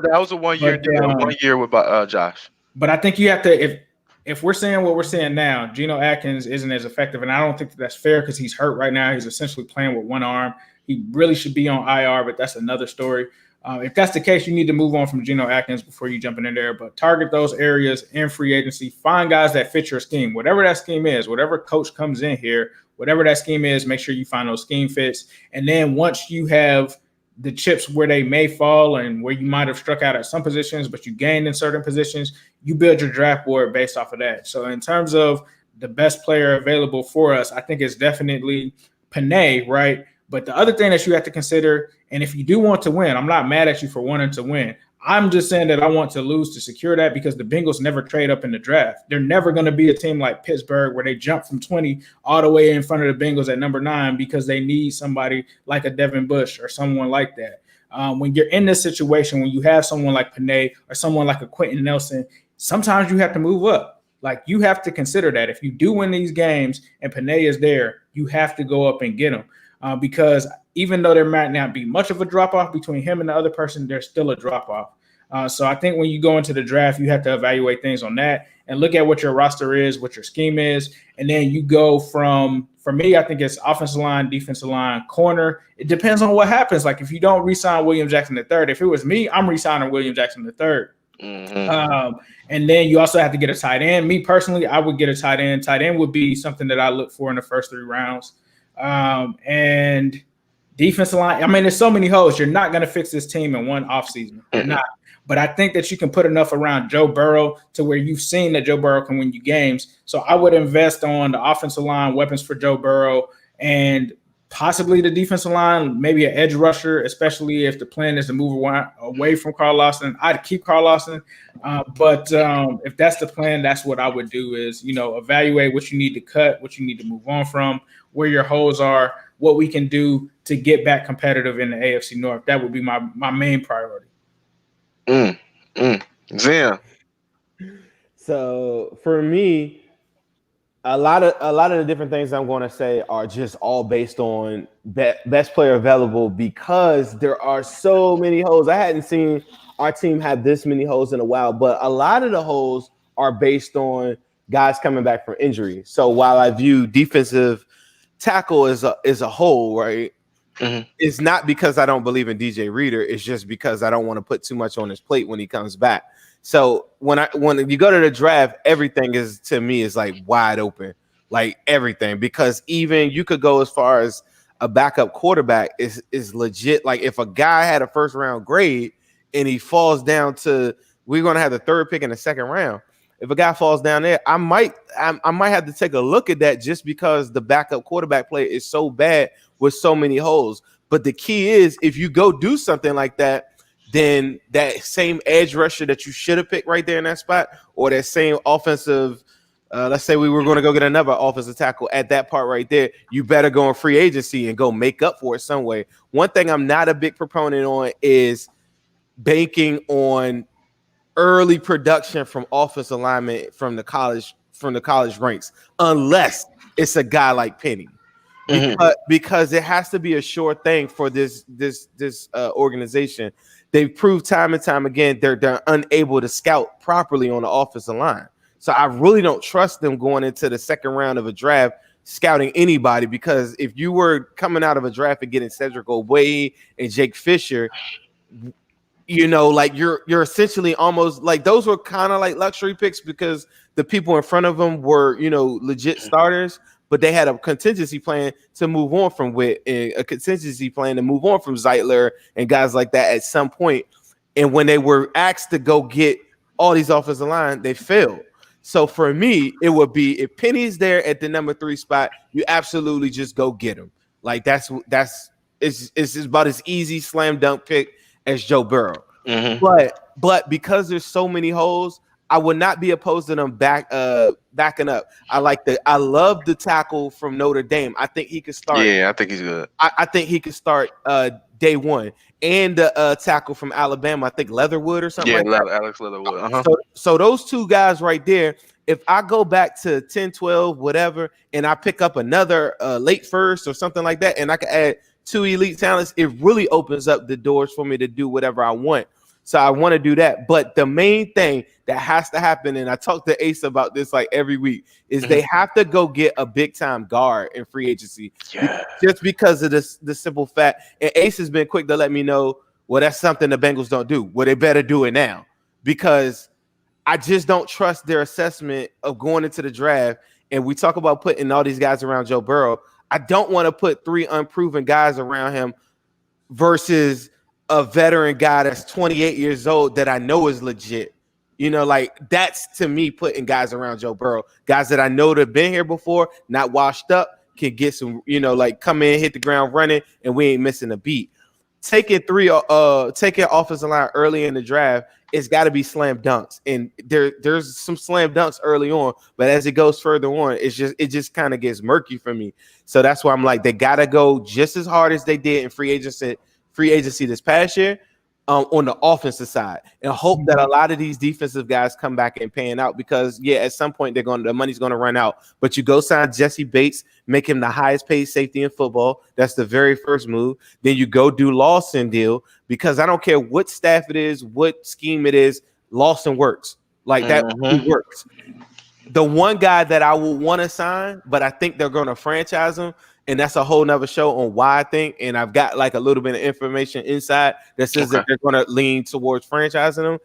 That was a 1 year deal. 1 year with Josh. But I think you have to, if we're saying what we're saying now, Geno Atkins isn't as effective, and I don't think that's fair because he's hurt right now. He's essentially playing with one arm. He really should be on IR, but that's another story. If that's the case, you need to move on from Geno Atkins before you jump in there. But target those areas in free agency. Find guys that fit your scheme, whatever that scheme is, whatever coach comes in here. Whatever that scheme is, make sure you find those scheme fits. And then once you have the chips where they may fall and where you might have struck out at some positions, but you gained in certain positions, you build your draft board based off of that. So in terms of the best player available for us, I think it's definitely Penei, right? But the other thing that you have to consider, and if you do want to win, I'm not mad at you for wanting to win. I'm just saying that I want to lose to secure that because the Bengals never trade up in the draft. They're never going to be a team like Pittsburgh where they jump from 20 all the way in front of the Bengals at number 9 because they need somebody like a Devin Bush or someone like that. When you're in this situation, when you have someone like Penei or someone like a Quentin Nelson, sometimes you have to move up. Like you have to consider that. If you do win these games and Penei is there, you have to go up and get him because even though there might not be much of a drop-off between him and the other person, there's still a drop-off. So I think when you go into the draft, you have to evaluate things on that and look at what your roster is, what your scheme is. And then you go from, for me, I think it's offensive line, defensive line, corner. It depends on what happens. Like if you don't re-sign William Jackson III, if it was me, I'm re-signing William Jackson III. And then you also have to get a tight end. Me personally, I would get a tight end. Tight end would be something that I look for in the first 3 rounds. And defensive line, I mean, there's so many holes. You're not going to fix this team in one offseason. You're not. But I think that you can put enough around Joe Burrow to where you've seen that Joe Burrow can win you games. So I would invest on the offensive line, weapons for Joe Burrow, and possibly the defensive line, maybe an edge rusher, especially if the plan is to move away from Carl Lawson. I'd keep Carl Lawson, but if that's the plan, that's what I would do is, evaluate what you need to cut, what you need to move on from, where your holes are, what we can do to get back competitive in the AFC North. That would be my main priority. Zim. So for me, a lot of the different things I'm going to say are just all based on best player available because there are so many holes. I hadn't seen our team have this many holes in a while, but a lot of the holes are based on guys coming back from injury. So while I view defensive tackle as a hole, right, it's not because I don't believe in DJ Reader. It's just because I don't want to put too much on his plate when he comes back. So when you go to the draft, everything is to me is like wide open, like everything, because even you could go as far as a backup quarterback is legit. Like if a guy had a first round grade and he falls down to, we're going to have the third pick in the second round. If a guy falls down there, I might have to take a look at that just because the backup quarterback play is so bad with so many holes. But the key is if you go do something like that, then that same edge rusher that you should have picked right there in that spot, or that same offensive, let's say we were going to go get another offensive tackle at that part right there, you better go in free agency and go make up for it some way. One thing I'm not a big proponent on is banking on early production from offensive alignment from the college ranks, unless it's a guy like Penny. Because it has to be a sure thing for this organization. They've proved time and time again they're unable to scout properly on the offensive line. So I really don't trust them going into the second round of a draft scouting anybody, because if you were coming out of a draft and getting Cedric Ogbuehi and Jake Fisher, like you're essentially almost like those were kind of like luxury picks because the people in front of them were, legit starters. But they had a contingency plan to move on from Witt, and a contingency plan to move on from Zeitler and guys like that at some point. And when they were asked to go get all these offensive line, they failed. So for me, it would be if Penny's there at the number 3 spot, you absolutely just go get him. Like it's about as easy slam dunk pick as Joe Burrow. But because there's so many holes, I would not be opposed to them backing up. I love the tackle from Notre Dame. I think he could start. Yeah, I think he's good. I think he could start day one. And the tackle from Alabama, I think Leatherwood or something. Yeah, like Alex Leatherwood. So those two guys right there, if I go back to 10, 12, whatever, and I pick up another late first or something like that, and I can add 2 elite talents, it really opens up the doors for me to do whatever I want. So I want to do that. But the main thing that has to happen, and I talk to Ace about this like every week, is they have to go get a big-time guard in free agency. Yeah. Just because of the simple fact. And Ace has been quick to let me know, well, that's something the Bengals don't do. Well, they better do it now. Because I just don't trust their assessment of going into the draft. And we talk about putting all these guys around Joe Burrow. I don't want to put 3 unproven guys around him versus a veteran guy that's 28 years old that I know is legit. Like that's to me putting guys around Joe Burrow, guys that I know that have been here before, not washed up, can get some, like come in, hit the ground running, and we ain't missing a beat. Taking offensive line early in the draft, it's got to be slam dunks, and there's some slam dunks early on, but as it goes further on, it just kind of gets murky for me. So that's why I'm like, they got to go just as hard as they did in free agency this past year on the offensive side, and hope that a lot of these defensive guys come back and paying out, because at some point the money's going to run out. But you go sign Jesse Bates, make him the highest paid safety in football. That's the very first move. Then you go do Lawson deal, because I don't care what staff it is, what scheme it is, Lawson works. Like that works. The one guy that I will want to sign, but I think they're going to franchise him, and that's a whole nother show on why I think, and I've got like a little bit of information inside that says that they're going to lean towards franchising them.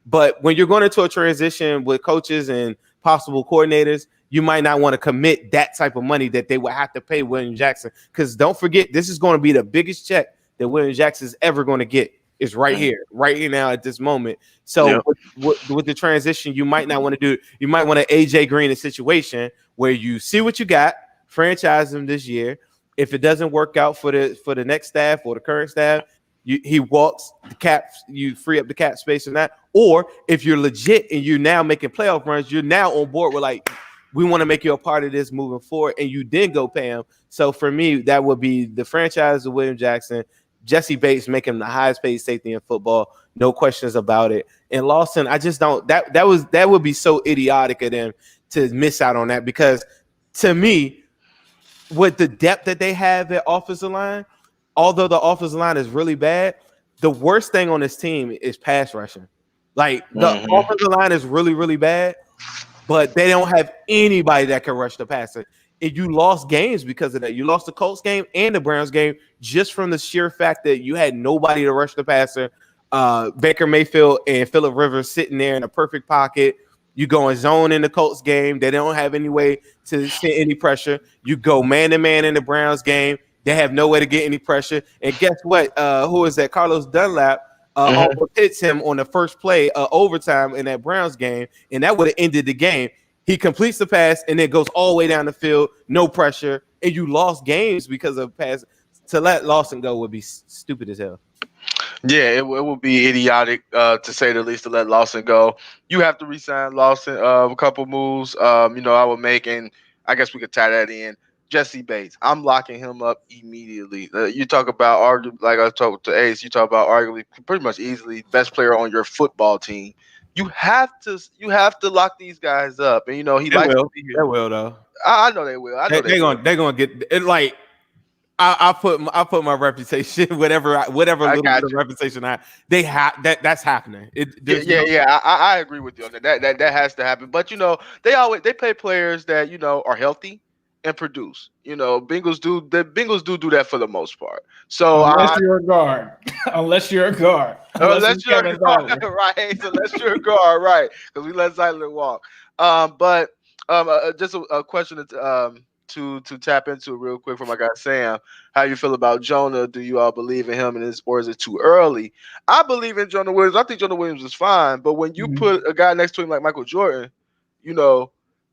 But when you're going into a transition with coaches and possible coordinators, you might not want to commit that type of money that they would have to pay William Jackson. Because don't forget, this is going to be the biggest check that William Jackson is ever going to get. Is right here now at this moment. So with the transition, you might not want to do it. You might want to AJ Green a situation where you see what you got, franchise him this year, If it doesn't work out for the next staff or the current staff, he walks the cap. You free up the cap space and that. Or if you're legit and you're now making playoff runs, you're now on board with like, we want to make you a part of this moving forward, and you did go pay him. So for me, that would be the franchise of William Jackson, Jesse Bates, make him the highest paid safety in football, no questions about it. And Lawson, I just don't. That would be so idiotic of them to miss out on that, because to me, with the depth that they have at offensive line, although the offensive line is really bad, the worst thing on this team is pass rushing. Like the offensive line is really, really bad, but they don't have anybody that can rush the passer. And you lost games because of that. You lost the Colts game and the Browns game just from the sheer fact that you had nobody to rush the passer. Baker Mayfield and Phillip Rivers sitting there in a perfect pocket. You go in zone in the Colts game. They don't have any way to send any pressure. You go man-to-man in the Browns game. They have no way to get any pressure. And guess what? Who is that? Carlos Dunlap almost hits him on the first play overtime in that Browns game, and that would have ended the game. He completes the pass and then goes all the way down the field, no pressure, and you lost games because of pass. To let Lawson go would be stupid as hell. Yeah, it would be idiotic to say the least to let Lawson go. You have to re-sign Lawson. A couple moves, I would make, and I guess we could tie that in. Jesse Bates, I'm locking him up immediately. You talk about arguably, like I talked to Ace, you talk about arguably pretty much easily best player on your football team. You have to lock these guys up, and he likes to be here. They will though. I know they will. I know they're gonna get it. Like I put my reputation, whatever little bit of reputation they have that's happening. I agree with you on that. That has to happen. But they play players that are healthy and produce. Bengals do that for the most part. So unless you're a guard, unless you're a guard, right? So unless you're a guard, right? Because we let Zeitler walk. But just a question to tap into real quick from my guy Sam. How you feel about Jonah? Do you all believe in him, or is it too early? I believe in Jonah Williams. I think Jonah Williams is fine, but when you put a guy next to him like Michael Jordan,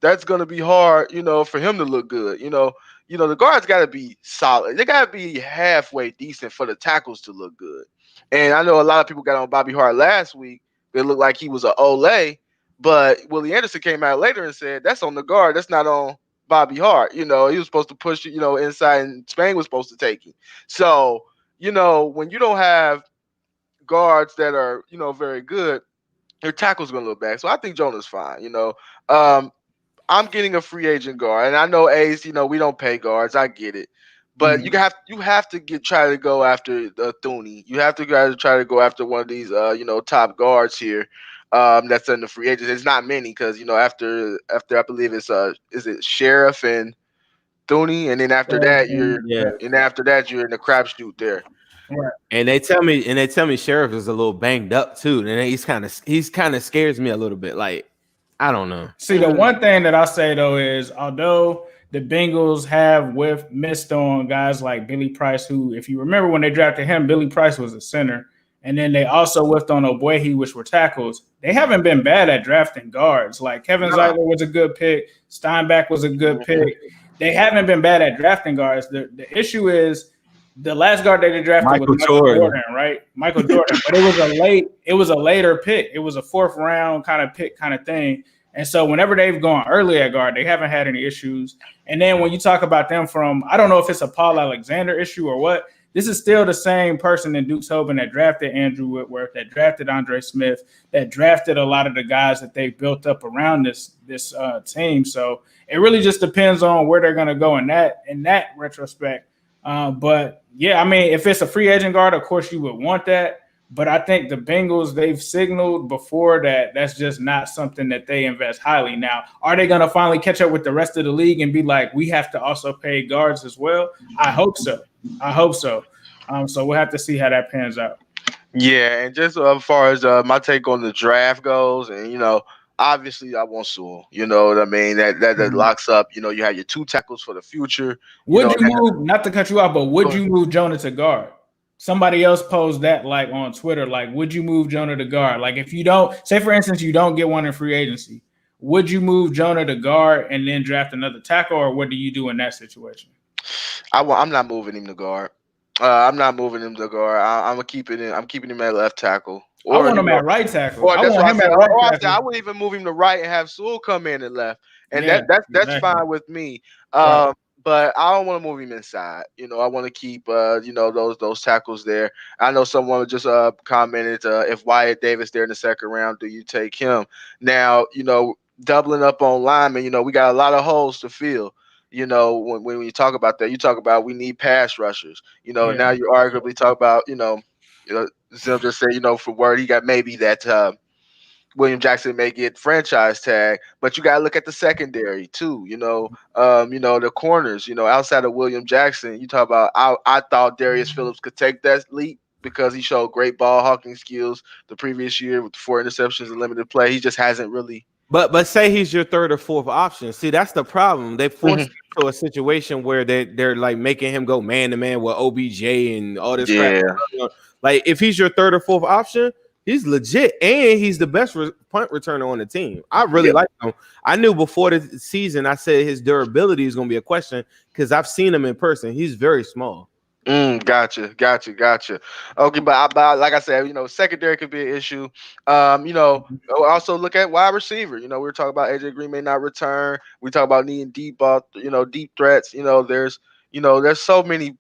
that's gonna be hard, for him to look good. The guards got to be solid. They got to be halfway decent for the tackles to look good. And I know a lot of people got on Bobby Hart last week. It looked like he was an Olay, but Willie Anderson came out later and said that's on the guard. That's not on Bobby Hart. He was supposed to push it, inside, and Spain was supposed to take him. So, when you don't have guards that are, very good, your tackle's gonna look bad. So I think Jonah's fine. I'm getting a free agent guard, and I know Ace. We don't pay guards. I get it, but you have to try to go after Thuney. You have to try to go after one of these top guards here. That's in the free agents. It's not many because after I believe it's is it Sheriff and Thuney, and then after that you're in the crapshoot there. Right. And they tell me Sheriff is a little banged up too, and he's kind of scares me a little bit. Like, I don't know. See, the one thing that I say though is, although the Bengals have missed on guys like Billy Price, who, if you remember when they drafted him, Billy Price was a center. And then they also whiffed on Obuehi, which were tackles. They haven't been bad at drafting guards. Like Kevin Zeitler was a good pick. Steinbach was a good pick. They haven't been bad at drafting guards. The issue is the last guard they drafted was Michael Jordan, right? Michael Jordan. But it was a later pick. It was a fourth round kind of pick kind of thing. And so whenever they've gone early at guard, they haven't had any issues. And then when you talk about them from, I don't know if it's a Paul Alexander issue or what, this is still the same person in Duke Tobin that drafted Andrew Whitworth, that drafted Andre Smith, that drafted a lot of the guys that they built up around this team. So it really just depends on where they're going to go in that retrospect. But yeah, I mean, if it's a free agent guard, of course you would want that. But I think the Bengals, they've signaled before that that's just not something that they invest highly. Now, are they going to finally catch up with the rest of the league and be like, we have to also pay guards as well? I hope so. So we'll have to see how that pans out. Yeah, and just as far as my take on the draft goes, and obviously I want Sewell. You know what I mean? That locks up. You have your two tackles for the future. Would you move? Not to cut you off, but would you move Jonah to guard? Somebody else posed that like on Twitter. Like, would you move Jonah to guard? Like, if you don't, say for instance, you don't get one in free agency, would you move Jonah to guard and then draft another tackle, or what do you do in that situation? I'm not moving him to guard. I'm not moving him to guard. I'm gonna keep it in. I'm keeping him at left tackle. I Or want him at right tackle. or I that's want what I him said. at right Or I said I tackle. would even move him to right and have Sewell come in and left, and Yeah, that's exactly. fine with me. Right. But I don't want to move him inside. I want to keep those tackles there. I know someone just commented if Wyatt Davis there in the second round, do you take him? Now doubling up on linemen. We got a lot of holes to fill. When you talk about that, you talk about we need pass rushers. And Yeah. now you arguably talk about Zim just said, for word, he got maybe that William Jackson may get franchise tag, but you got to look at the secondary too. The corners. Outside of William Jackson, you talk about. I thought Darius Phillips could take that leap because he showed great ball hawking skills the previous year with 4 interceptions and limited play. He just hasn't really. But say he's your third or fourth option. See, that's the problem. They forced him to a situation where they're like making him go man to man with OBJ and all this crap. Like if he's your third or fourth option, he's legit and he's the best punt returner on the team. I really like him. I knew before the season, I said his durability is going to be a question because I've seen him in person. He's very small. Gotcha. Okay, but like I said, secondary could be an issue. Also look at wide receiver. We were talking about AJ Green may not return. We talk about needing deep ball, deep threats. There's so many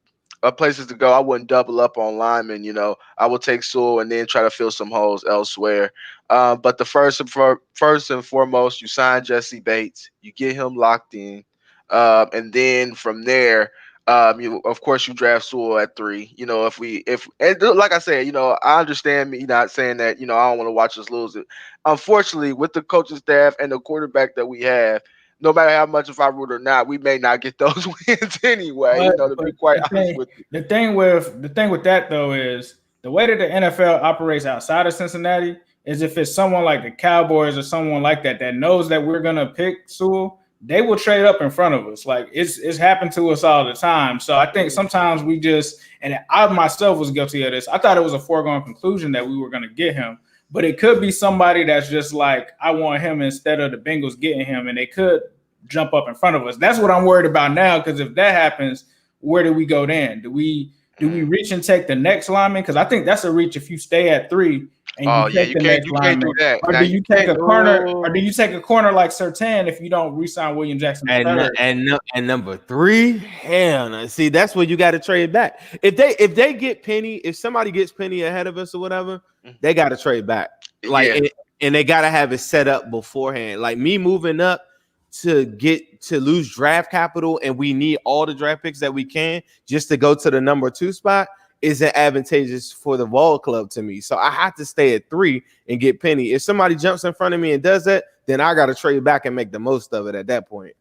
places to go. I wouldn't double up on linemen. I would take Sewell and then try to fill some holes elsewhere. But the first and foremost, you sign Jesse Bates, you get him locked in, and then from there. Of course, you draft Sewell at 3. And like I said, I understand me not saying that. I don't want to watch us lose it. Unfortunately, with the coaching staff and the quarterback that we have, no matter how much if I root or not, we may not get those wins anyway. To be quite honest with you. The thing with that though is the way that the NFL operates outside of Cincinnati is if it's someone like the Cowboys or someone like that knows that we're gonna pick Sewell. They will trade up in front of us. Like it's happened to us all the time. So I think sometimes we just, and I myself was guilty of this. I thought it was a foregone conclusion that we were going to get him, but it could be somebody that's just like, I want him instead of the Bengals getting him, and they could jump up in front of us. That's what I'm worried about now. Because if that happens, where do we go then? Do we reach and take the next lineman? Because I think that's a reach if you stay at 3. And you can't do that. Or do you take a corner? Or do you take a corner like Surtain if you don't re-sign William Jackson? And number 3, hell no. See, that's where you got to trade back. If they get Penny, if somebody gets Penny ahead of us or whatever, they got to trade back. And they got to have it set up beforehand. Like me moving up to lose draft capital, and we need all the draft picks that we can just to go to the number 2 spot. Isn't advantageous for the Vol Club to me. So I have to stay at 3 and get Penny. If somebody jumps in front of me and does that, then I got to trade back and make the most of it at that point.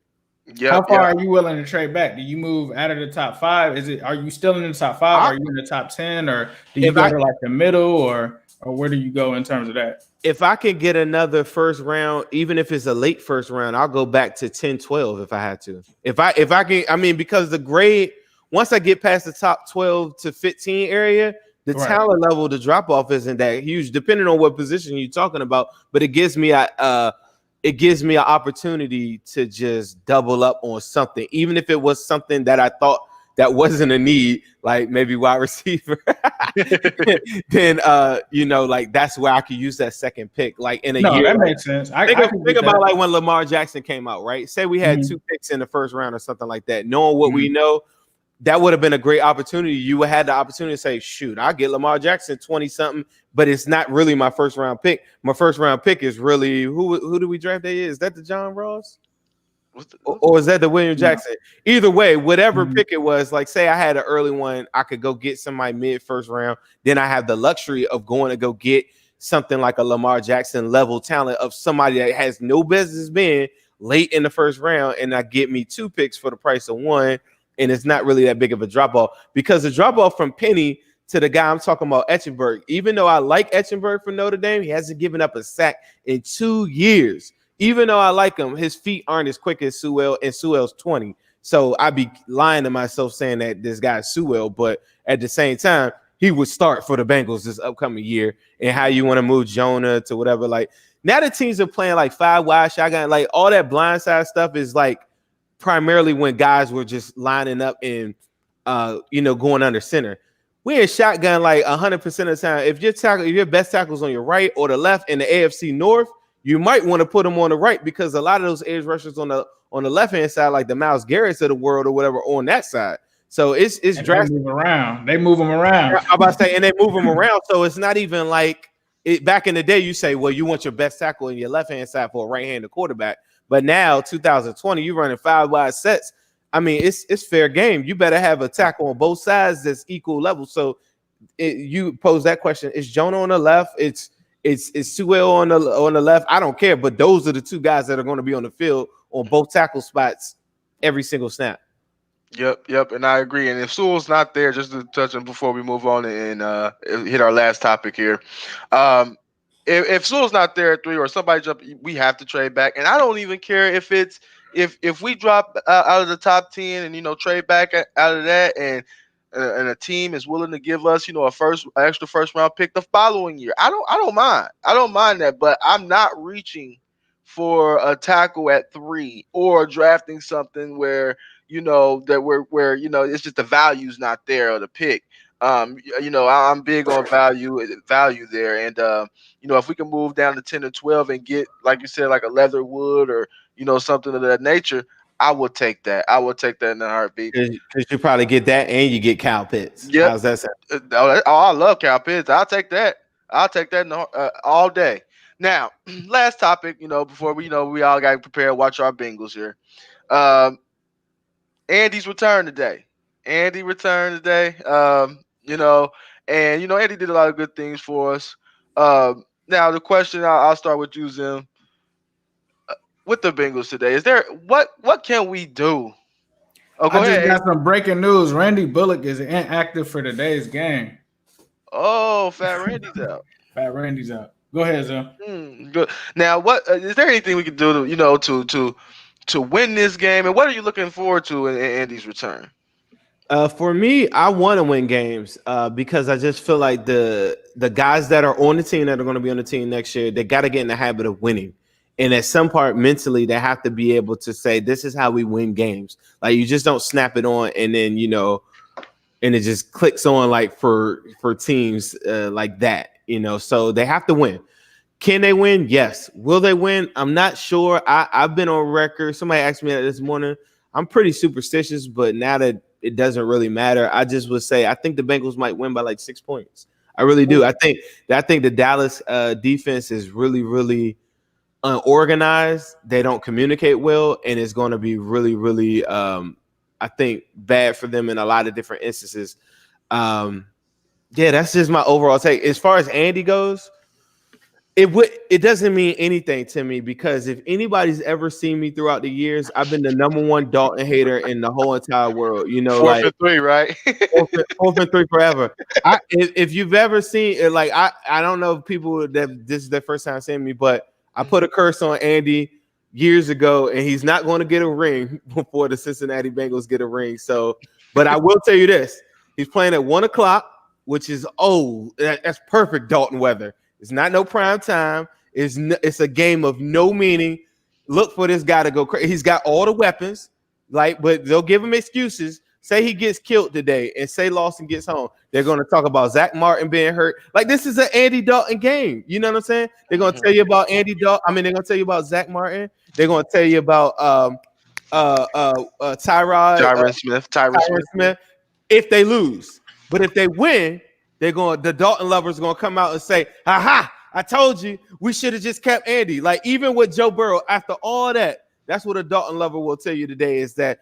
How far are you willing to trade back? Do you move out of the top 5? Are you still in the top 5? Are you in the top 10? Or do you go to like the middle or where do you go in terms of that? If I can get another first round, even if it's a late first round, I'll go back to 10, 12 if I had to. If I can, I mean, because the grade, once I get past the top 12 to 15 area, the talent level, the drop off isn't that huge, depending on what position you're talking about. But it gives me an opportunity to just double up on something, even if it was something that I thought that wasn't a need, like maybe wide receiver. Then like that's where I could use that second pick. Like in a year, that makes sense. Think about like when Lamar Jackson came out, right? Say we had 2 picks in the first round or something like that. Knowing what we know. That would have been a great opportunity. You would have had the opportunity to say, shoot, I'll get Lamar Jackson 20-something, but it's not really my first round pick. My first round pick is really who do we draft that year? Is that the John Ross? Or is that the William Jackson? Either way, whatever pick it was, like say I had an early one, I could go get somebody mid-first round. Then I have the luxury of going to go get something like a Lamar Jackson level talent of somebody that has no business being late in the first round, and I get me 2 picks for the price of 1. And it's not really that big of a drop off because the drop off from Penny to the guy I'm talking about, Etchenberg, even though I like Etchenberg for Notre Dame, he hasn't given up a sack in 2 years. Even though I like him, his feet aren't as quick as Sewell, and Sewell's 20. So I'd be lying to myself saying that this guy's Sewell, but at the same time, he would start for the Bengals this upcoming year. And how you want to move Jonah to whatever. Like now the teams are playing like 5 wide shotgun, like all that blindside stuff is like primarily when guys were just lining up in going under center. We in shotgun like 100% of the time. If your best tackle's on your right or the left in the AFC North, you might want to put them on the right because a lot of those edge rushers on the left hand side, like the Myles Garrett's of the world or whatever, on that side. So it's drastic. They move them around. I'm about to say, and they move them around. So it's not even like it. Back in the day, you say, well, you want your best tackle in your left hand side for a right handed quarterback. But now, 2020, you're running 5 wide sets. I mean, it's fair game. You better have a tackle on both sides that's equal level. So you pose that question: is Jonah on the left? It's Sewell on the left. I don't care, but those are the two guys that are going to be on the field on both tackle spots every single snap. Yep, and I agree. And if Sewell's not there, just to touch on before we move on and hit our last topic here, if Sewell's not there at 3 or somebody jump, we have to trade back. And I don't even care if it's if we drop out of the top 10 and trade back out of that and a team is willing to give us extra first round pick the following year. I don't mind that, but I'm not reaching for a tackle at 3 or drafting something where it's just the value's not there or the pick. I'm big on value there, and if we can move down to 10 or 12 and get, like you said, like a Leatherwood or something of that nature, I will take that. I will take that in a heartbeat. Because you probably get that and you get Kyle Pitts. Yeah, how's that sound? I love Kyle Pitts. I'll take that. All day. Now, last topic. Before we all got to prepare to watch our Bengals here. Andy's returned today. Andy did a lot of good things for us. Now the question, I'll start with you, Zim. With the Bengals today, is there what can we do? Oh, go ahead. I just got some breaking news. Randy Bullock is inactive for today's game. Oh, Fat Randy's out. Fat Randy's out. Go ahead, Zim. Good. Now, what is there anything we can do to win this game, and what are you looking forward to in Andy's return? For me, I want to win games because I just feel like the guys that are on the team that are going to be on the team next year, they got to get in the habit of winning. And at some part mentally, they have to be able to say, this is how we win games. Like, you just don't snap it on and then, and it just clicks on like for teams like that, so they have to win. Can they win? Yes. Will they win? I'm not sure. I've been on record. Somebody asked me that this morning. I'm pretty superstitious, but now that it doesn't really matter, I just would say I think the Bengals might win by like 6 points. I really do. I think the Dallas defense is really, really unorganized. They don't communicate well, and it's going to be really, really, I think, bad for them in a lot of different instances. That's just my overall take. As far as Andy goes, it doesn't mean anything to me because if anybody's ever seen me throughout the years, I've been the #1 Dalton hater in the whole entire world. 4 for 3, right? 4 for 3 forever. If you've ever seen it, like I don't know if people that this is their first time seeing me, but I put a curse on Andy years ago, and he's not going to get a ring before the Cincinnati Bengals get a ring. So, but I will tell you this: he's playing at 1:00, which is that's perfect Dalton weather. It's not no prime time. It's a game of no meaning. Look for this guy to go crazy. He's got all the weapons, but they'll give him excuses. Say he gets killed today, and say Lawson gets home. They're going to talk about Zach Martin being hurt. Like, this is an Andy Dalton game. You know what I'm saying? They're going to tell you about Andy Dalton. I mean, they're going to tell you about Zach Martin. They're going to tell you about Tyron Smith. If they lose, but if they win, the Dalton lovers are going to come out and say, "Aha! I told you we should have just kept Andy." Like, even with Joe Burrow, after all that. That's what a Dalton lover will tell you today is that,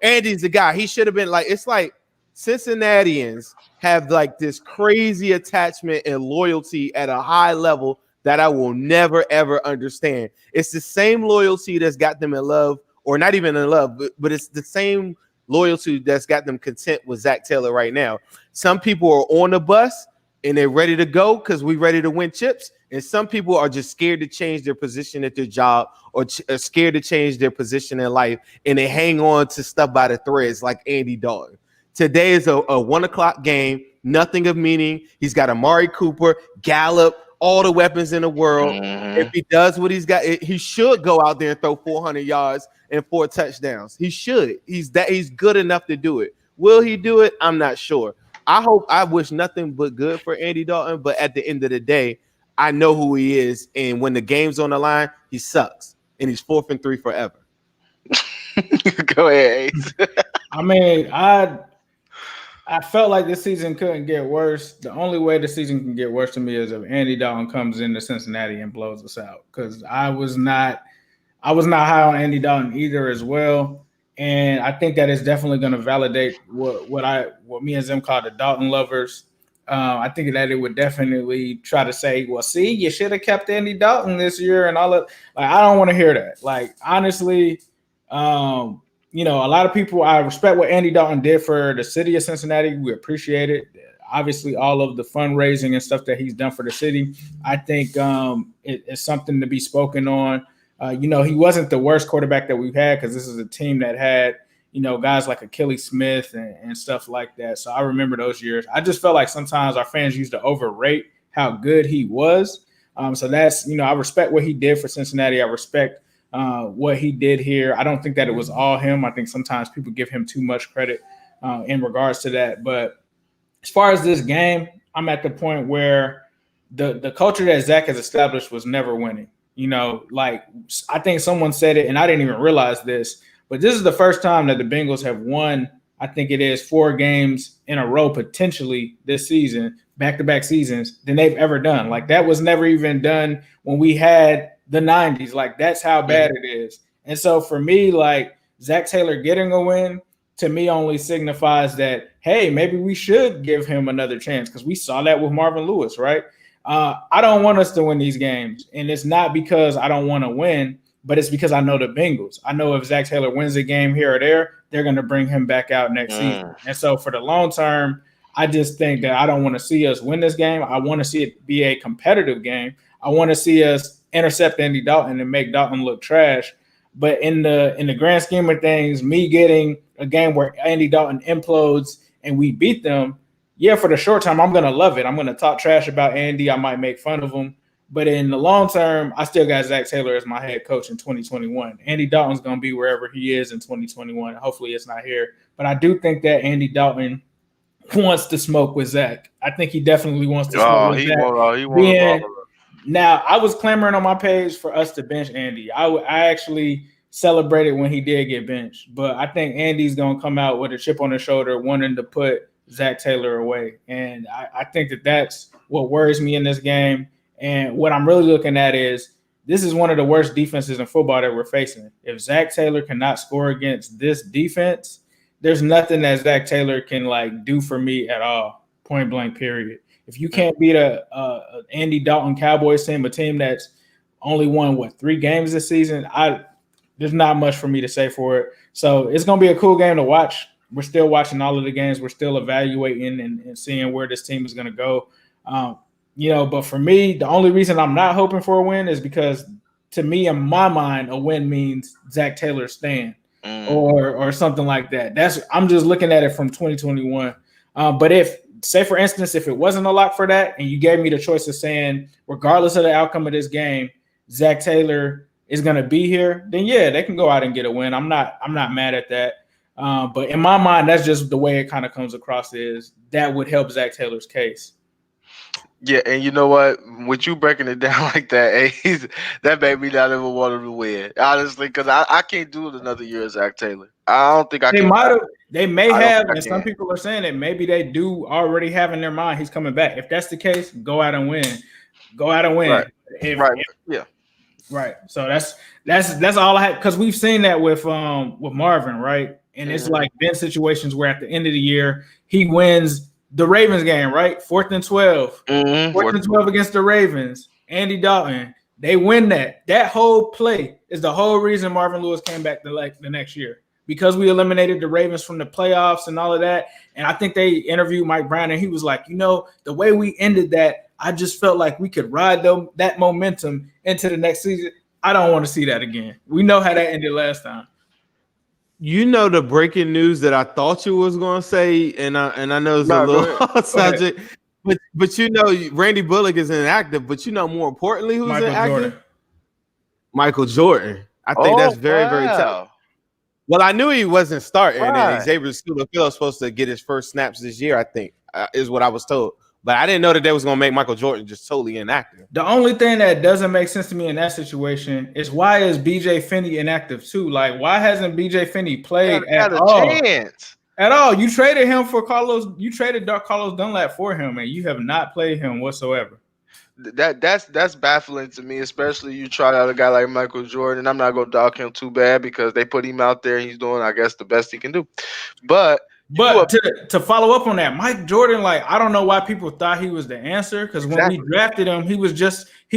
Andy's the guy. He should have been it's like Cincinnatians have like this crazy attachment and loyalty at a high level that I will never, ever understand. It's the same loyalty that's got them in love, or not even in love, but it's the same loyalty that's got them content with Zac Taylor right now. Some people are on the bus and they're ready to go because we're ready to win chips. And some people are just scared to change their position at their job or scared to change their position in life. And they hang on to stuff by the threads like Andy Dalton. Today is a 1:00 game, nothing of meaning. He's got Amari Cooper, Gallup, all the weapons in the world. Mm-hmm. If he does what he's got, he should go out there and throw 400 yards and 4 touchdowns. He should. He's good enough to do it. Will he do it? I'm not sure. I wish nothing but good for Andy Dalton, but at the end of the day, I know who he is, and when the game's on the line, he sucks, and he's 4th and 3 forever. Go ahead, Ace. I mean, I felt like this season couldn't get worse. The only way the season can get worse to me is if Andy Dalton comes into Cincinnati and blows us out. Because I was not high on Andy Dalton either as well. And I think that is definitely going to validate what me and Zim call the Dalton lovers. I think that it would definitely try to say, well, see, you should have kept Andy Dalton this year and all that. Like, I don't want to hear that. Like, honestly, you know, a lot of people, I respect what Andy Dalton did for the city of Cincinnati. We appreciate it. Obviously, all of the fundraising and stuff that he's done for the city, I think it's something to be spoken on. You know, he wasn't the worst quarterback that we've had because this is a team that had, you know, guys like Achilles Smith and stuff like that. So I remember those years. I just felt like sometimes our fans used to overrate how good he was. So that's, you know, I respect what he did for Cincinnati. I respect what he did here. I don't think that it was all him. I think sometimes people give him too much credit in regards to that. But as far as this game, I'm at the point where the culture that Zac has established was never winning. You know, like I think someone said it, and I didn't even realize this, but this is the first time that the Bengals have won, I think it is 4 games in a row potentially this season, back-to-back seasons, than they've ever done. Like that was never even done when we had the 90s. Like that's how bad it is. And so for me, like Zac Taylor getting a win to me only signifies that, hey, maybe we should give him another chance because we saw that with Marvin Lewis, right? I don't want us to win these games. And it's not because I don't want to win, but it's because I know the Bengals. I know if Zac Taylor wins a game here or there, they're going to bring him back out next season. And so for the long term, I just think that I don't want to see us win this game. I want to see it be a competitive game. I want to see us intercept Andy Dalton and make Dalton look trash. But in the grand scheme of things, me getting a game where Andy Dalton implodes and we beat them, yeah, for the short term, I'm going to love it. I'm going to talk trash about Andy. I might make fun of him. But in the long term, I still got Zac Taylor as my head coach in 2021. Andy Dalton's going to be wherever he is in 2021. Hopefully it's not here. But I do think that Andy Dalton wants to smoke with Zac. I think he definitely wants to smoke with Zac. Now, I was clamoring on my page for us to bench Andy. I actually celebrated when he did get benched. But I think Andy's going to come out with a chip on his shoulder wanting to put Zac Taylor away. And I think that that's what worries me in this game. And what I'm really looking at is this is one of the worst defenses in football that we're facing. If Zac Taylor cannot score against this defense, there's nothing that Zac Taylor can like do for me at all, point blank, period. If you can't beat a Andy Dalton Cowboys team, a team that's only won, 3 games this season, there's not much for me to say for it. So it's going to be a cool game to watch. We're still watching all of the games. We're still evaluating and seeing where this team is going to go. You know, but for me, the only reason I'm not hoping for a win is because to me, in my mind, a win means Zac Taylor staying or something like that. I'm just looking at it from 2021. But if, say for instance, if it wasn't a lock for that and you gave me the choice of saying, regardless of the outcome of this game, Zac Taylor is going to be here, then yeah, they can go out and get a win. I'm not mad at that. But in my mind, that's just the way it kind of comes across is that would help Zac Taylor's case. Yeah, and you know what? With you breaking it down like that, that made me not even want to win, honestly, because I can't do it another year as Zac Taylor. I don't think I can. They may have, and some people are saying that maybe they do already have in their mind he's coming back. If that's the case, go out and win. Go out and win. Right. So that's all I had, because we've seen that with Marvin, right? And it's like been situations where at the end of the year he wins the Ravens game, right? 4th and 12. 4th and 12 against the Ravens. Andy Dalton, they win that. That whole play is the whole reason Marvin Lewis came back the next year, because we eliminated the Ravens from the playoffs and all of that. And I think they interviewed Mike Brown, and he was like, you know, the way we ended that, I just felt like we could ride that momentum into the next season. I don't want to see that again. We know how that ended last time. You know the breaking news that I thought you was gonna say, and I know it's a little off subject, but you know Randy Bullock is inactive. But you know more importantly, who's inactive? Michael Jordan. I think that's very very tough. Well, I knew he wasn't starting, Right. and Xavier Phillips was supposed to get his first snaps this year, I think, is what I was told. But I didn't know that they was going to make Michael Jordan just totally inactive. The only thing that doesn't make sense to me in that situation is why is BJ Finney inactive too? Like, why hasn't BJ Finney played at all? Chance. At all. You traded him for Carlos. You traded Carlos Dunlap for him, and you have not played him whatsoever. That's baffling to me, especially you try out a guy like Michael Jordan. I'm not gonna dog him too bad because they put him out there. He's doing, I guess, the best he can do. But to follow up on that, Mike Jordan, like, I don't know why people thought he was the answer, because when we drafted him, he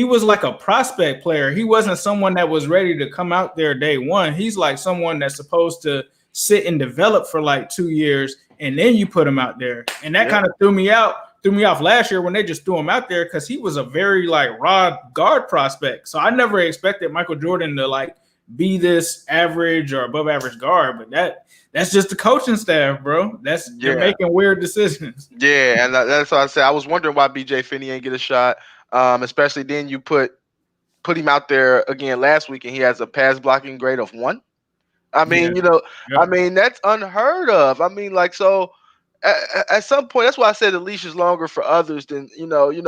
was like a prospect player. He wasn't someone that was ready to come out there day one. He's like someone that's supposed to sit and develop for like 2 years, and then you put him out there. And that kind of threw me off last year when they just threw him out there, because he was a very like raw guard prospect. So I never expected Michael Jordan to like be this average or above average guard, but that's just the coaching staff, bro. They're making weird decisions. Yeah, and that's what I said. I was wondering why BJ Finney ain't get a shot, especially then you put him out there again last week, and he has a pass blocking grade of 1. I mean, I mean, that's unheard of. I mean, like, so at some point, that's why I said the leash is longer for others than,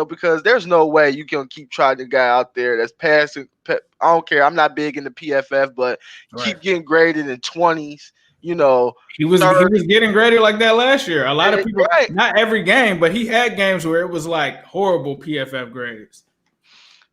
because there's no way you can keep trying the guy out there that's passing. I don't care. I'm not big into PFF, but keep getting graded in 20s. He was getting graded like that last year. A lot of people, not every game, but he had games where it was like horrible PFF grades.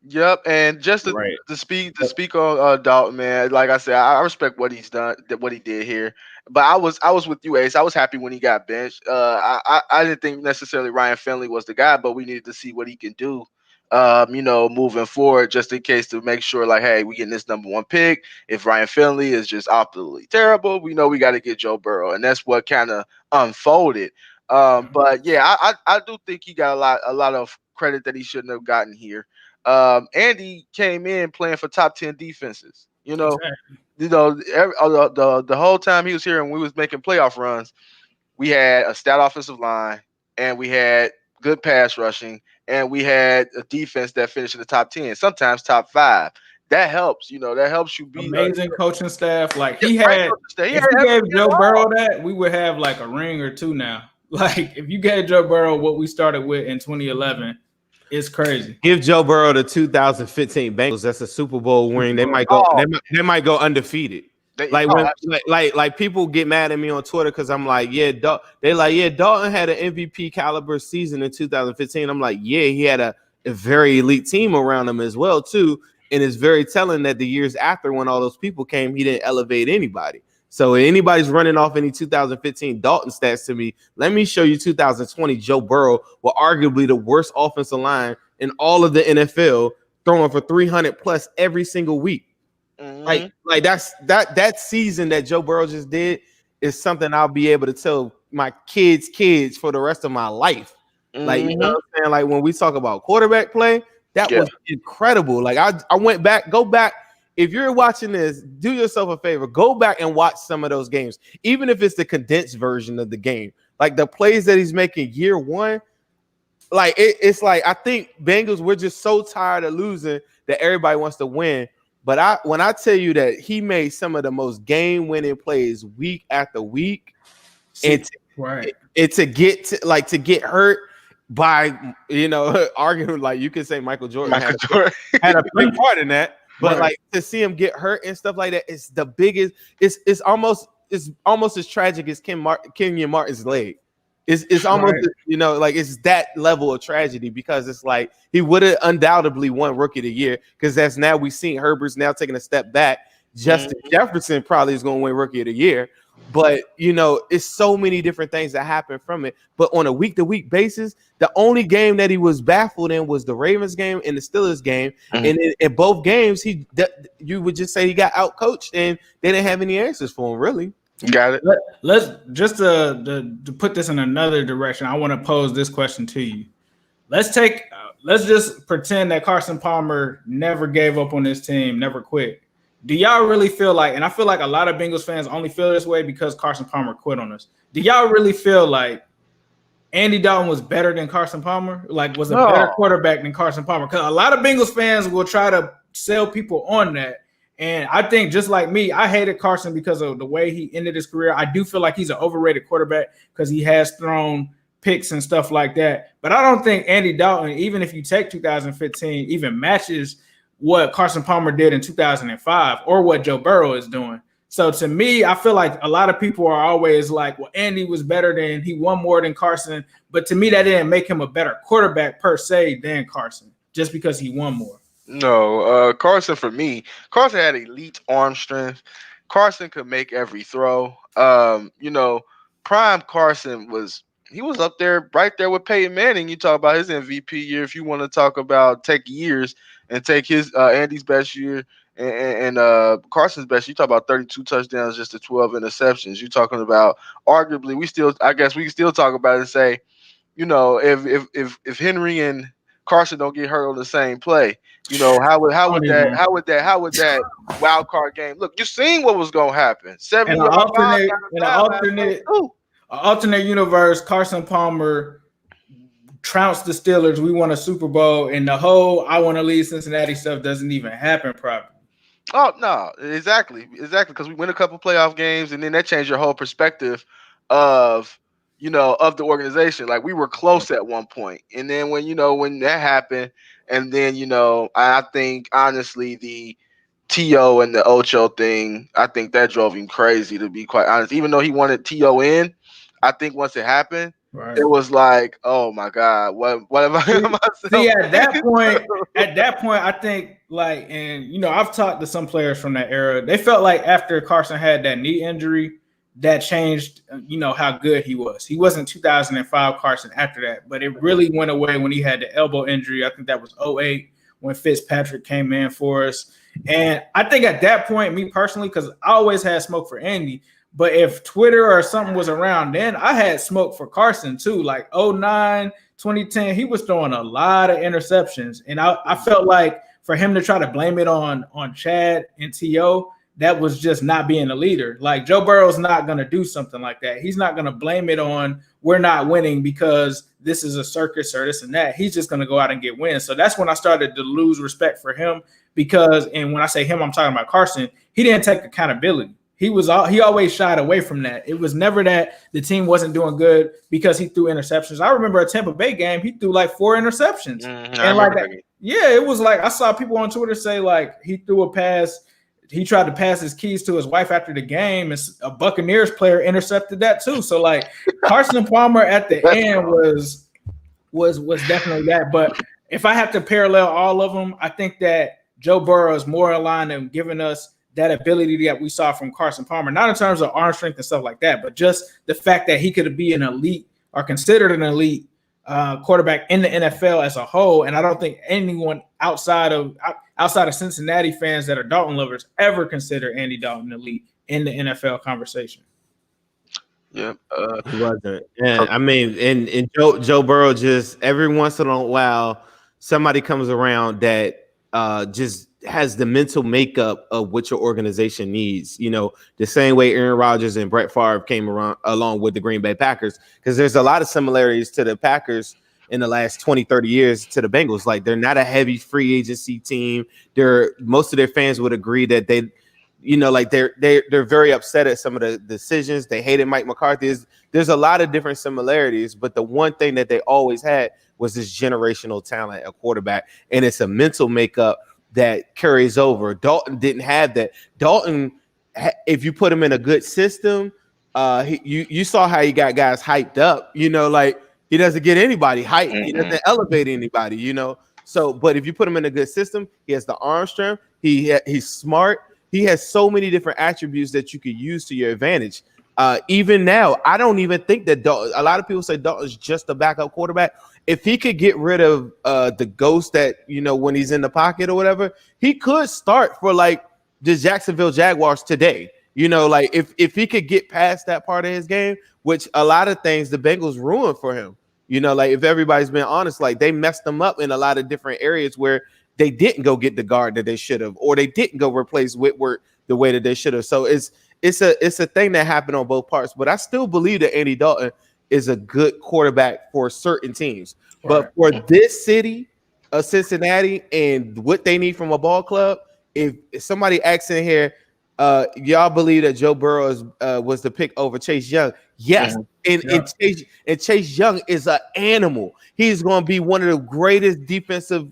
Yep, and just to speak on Dalton, man. Like I said, I respect what he's done, what he did here. But I was with you, Ace. I was happy when he got benched. I didn't think necessarily Ryan Finley was the guy, but we needed to see what he can do. Moving forward, just in case to make sure, like, hey, we getting this number 1 pick. If Ryan Finley is just absolutely terrible, we know we got to get Joe Burrow, and that's what kind of unfolded. But yeah, I do think he got a lot of credit that he shouldn't have gotten here. Andy came in playing for top 10 defenses. The whole time he was here and we was making playoff runs, we had a stout offensive line, and we had good pass rushing, and we had a defense that finished in the top 10, sometimes top 5. That helps, that helps you be amazing coaching staff. Like if you gave Joe Burrow that, we would have like a ring or 2 now. Like if you gave Joe Burrow what we started with in 2011. It's crazy. Give Joe Burrow the 2015 Bengals. That's a Super Bowl win. They might go. They might go undefeated. Like people get mad at me on Twitter because I'm like, Dalton had an MVP caliber season in 2015. I'm like, yeah, he had a very elite team around him as well too. And it's very telling that the years after, when all those people came, he didn't elevate anybody. So if anybody's running off any 2015 Dalton stats to me, let me show you 2020 Joe Burrow with arguably the worst offensive line in all of the NFL, throwing for 300 plus every single week. Mm-hmm. Like that season that Joe Burrow just did is something I'll be able to tell my kids for the rest of my life. Mm-hmm. Like, you know what I'm saying? Like when we talk about quarterback play, that was incredible. Like I go back. If you're watching this, do yourself a favor. Go back and watch some of those games, even if it's the condensed version of the game. Like the plays that he's making year 1, like it's like I think Bengals, we're just so tired of losing that everybody wants to win. But when I tell you that he made some of the most game-winning plays week after week, and to get hurt by arguing, like you could say Michael Jordan had a big part in that. But like to see him get hurt and stuff like that, it's the biggest. It's almost as tragic as Kenyon Martin's leg. It's almost like it's that level of tragedy, because it's like he would have undoubtedly won Rookie of the Year, because that's now we've seen Herbert's now taking a step back. Justin Jefferson probably is going to win Rookie of the Year. But, it's so many different things that happen from it. But on a week-to-week basis, the only game that he was baffled in was the Ravens game and the Steelers game. Mm-hmm. And in both games, you would just say he got out-coached, and they didn't have any answers for him, really. Got it. Let's just to put this in another direction, I want to pose this question to you. Let's just pretend that Carson Palmer never gave up on this team, never quit. Do y'all really feel like, and I feel like a lot of Bengals fans only feel this way because Carson Palmer quit on us. Do y'all really feel like Andy Dalton was better than Carson Palmer? Like, was a better quarterback than Carson Palmer? Because a lot of Bengals fans will try to sell people on that. And I think just like me, I hated Carson because of the way he ended his career. I do feel like he's an overrated quarterback because he has thrown picks and stuff like that. But I don't think Andy Dalton, even if you take 2015, even matches what Carson Palmer did in 2005 or what Joe Burrow is doing. So to me, I feel like a lot of people are always like, well, Andy was better than, he won more than Carson. But to me, that didn't make him a better quarterback per se than Carson, just because he won more. No, Carson for me, Carson had elite arm strength. Carson could make every throw. Prime Carson was up there, right there with Peyton Manning. You talk about his MVP year. If you want to talk about take years and take his Andy's best year and Carson's best, you talk about 32 touchdowns just to 12 interceptions. You're talking about arguably we can still talk about it and say, if Henry and Carson don't get hurt on the same play, how would that wild card game look? You seen what was gonna happen. In an alternate universe, Carson Palmer trounced the Steelers. We won a Super Bowl, and the whole "I want to leave Cincinnati" stuff doesn't even happen properly. Oh no, exactly, because we win a couple playoff games, and then that changed your whole perspective of the organization. Like we were close at one point, and then when that happened, and then I think honestly the T.O. and the Ocho thing, I think that drove him crazy, to be quite honest. Even though he wanted T.O. in, I think once it happened, it was like, oh my God, what am I? See, at that point, I think I've talked to some players from that era. They felt like after Carson had that knee injury, that changed, how good he was. He wasn't 2005 Carson after that, but it really went away when he had the elbow injury. I think that was 2008 when Fitzpatrick came in for us. And I think at that point, me personally, because I always had smoke for Andy, but if Twitter or something was around then, I had smoke for Carson too. Like 2009, 2010, he was throwing a lot of interceptions. And I felt like for him to try to blame it on Chad and T.O., that was just not being a leader. Like Joe Burrow's not going to do something like that. He's not going to blame it on we're not winning because this is a circus or this and that. He's just going to go out and get wins. So that's when I started to lose respect for him and when I say him, I'm talking about Carson. He didn't take accountability. He always shied away from that. It was never that the team wasn't doing good because he threw interceptions. I remember a Tampa Bay game, he threw like 4 interceptions. It was like I saw people on Twitter say like he threw a pass. He tried to pass his keys to his wife after the game, and a Buccaneers player intercepted that too. So like Carson Palmer at the end was definitely that. But if I have to parallel all of them, I think that Joe Burrow is more aligned and giving us that ability that we saw from Carson Palmer, not in terms of arm strength and stuff like that, but just the fact that he could be an elite or considered an elite quarterback in the NFL as a whole. And I don't think anyone outside of Cincinnati fans that are Dalton lovers ever consider Andy Dalton elite in the NFL conversation. Yeah, he wasn't. Yeah, I mean, and Joe Burrow, just every once in a while, somebody comes around that just has the mental makeup of what your organization needs. The same way Aaron Rodgers and Brett Favre came around along with the Green Bay Packers, because there's a lot of similarities to the Packers in the last 20, 30 years to the Bengals. Like they're not a heavy free agency team. Most of their fans would agree that they're very upset at some of the decisions. They hated Mike McCarthy. There's a lot of different similarities, but the one thing that they always had was this generational talent at quarterback, and it's a mental makeup that carries over. Dalton didn't have that. Dalton, if you put him in a good system, you saw how he got guys hyped up. He doesn't get anybody hyped. Mm-hmm. He doesn't elevate anybody. So, but if you put him in a good system, he has the arm strength. He's smart. He has so many different attributes that you could use to your advantage. Even now, I don't even think that Dalton. A lot of people say Dalton's just a backup quarterback. If he could get rid of the ghost that when he's in the pocket or whatever, he could start for like the Jacksonville Jaguars today. If he could get past that part of his game, which a lot of things the Bengals ruined for him. If everybody's been honest, like they messed him up in a lot of different areas where they didn't go get the guard that they should have, or they didn't go replace Whitworth the way that they should have. So it's a thing that happened on both parts. But I still believe that Andy Dalton is a good quarterback for certain teams. Right. But for this city of Cincinnati and what they need from a ball club, if somebody asks in here, y'all believe that Joe Burrow was the pick over Chase Young? Yes. And Chase Young is an animal. He's going to be one of the greatest defensive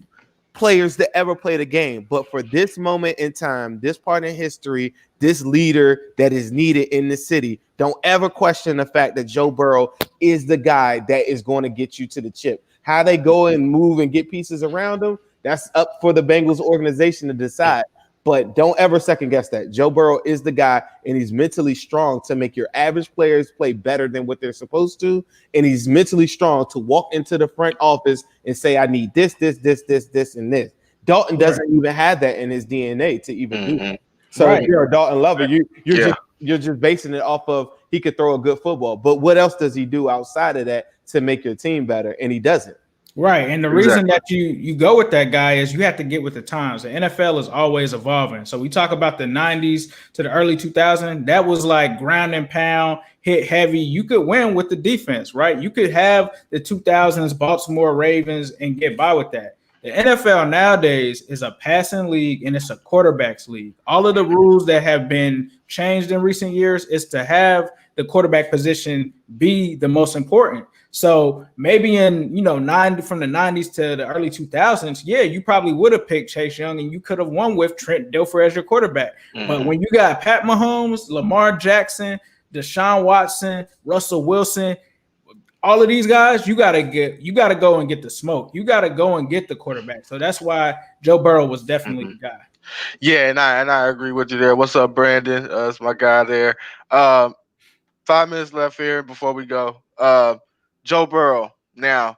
players that ever played a game. But for this moment in time, this part in history, this leader that is needed in the city, don't ever question the fact that Joe Burrow is the guy that is going to get you to the chip. How they go and move and get pieces around him, that's up for the Bengals organization to decide. But don't ever second guess that. Joe Burrow is the guy, and he's mentally strong to make your average players play better than what they're supposed to. And he's mentally strong to walk into the front office and say, I need this, and this. Dalton doesn't even have that in his DNA to even do that. So if you're a Dalton lover, you're just basing it off of he could throw a good football. But what else does he do outside of that to make your team better? And he doesn't. Right. And the reason that you go with that guy is you have to get with the times. The NFL is always evolving. So we talk about the 90s to the early 2000s. That was like ground and pound, hit heavy. You could win with the defense, right? You could have the 2000s Baltimore Ravens and get by with that. The NFL nowadays is a passing league and it's a quarterbacks league. All of the rules that have been changed in recent years is to have the quarterback position be the most important. So maybe in, from the 90s to the early 2000s, you probably would have picked Chase Young and you could have won with Trent Dilfer as your quarterback. But when you got Pat Mahomes, Lamar Jackson, Deshaun Watson, Russell Wilson, all of these guys, you got to go and get the smoke. You got to go and get the quarterback. So that's why Joe Burrow was definitely the guy. Yeah, and I agree with you there. What's up, Brandon? It's my guy there. 5 minutes left here before we go. Joe Burrow, now,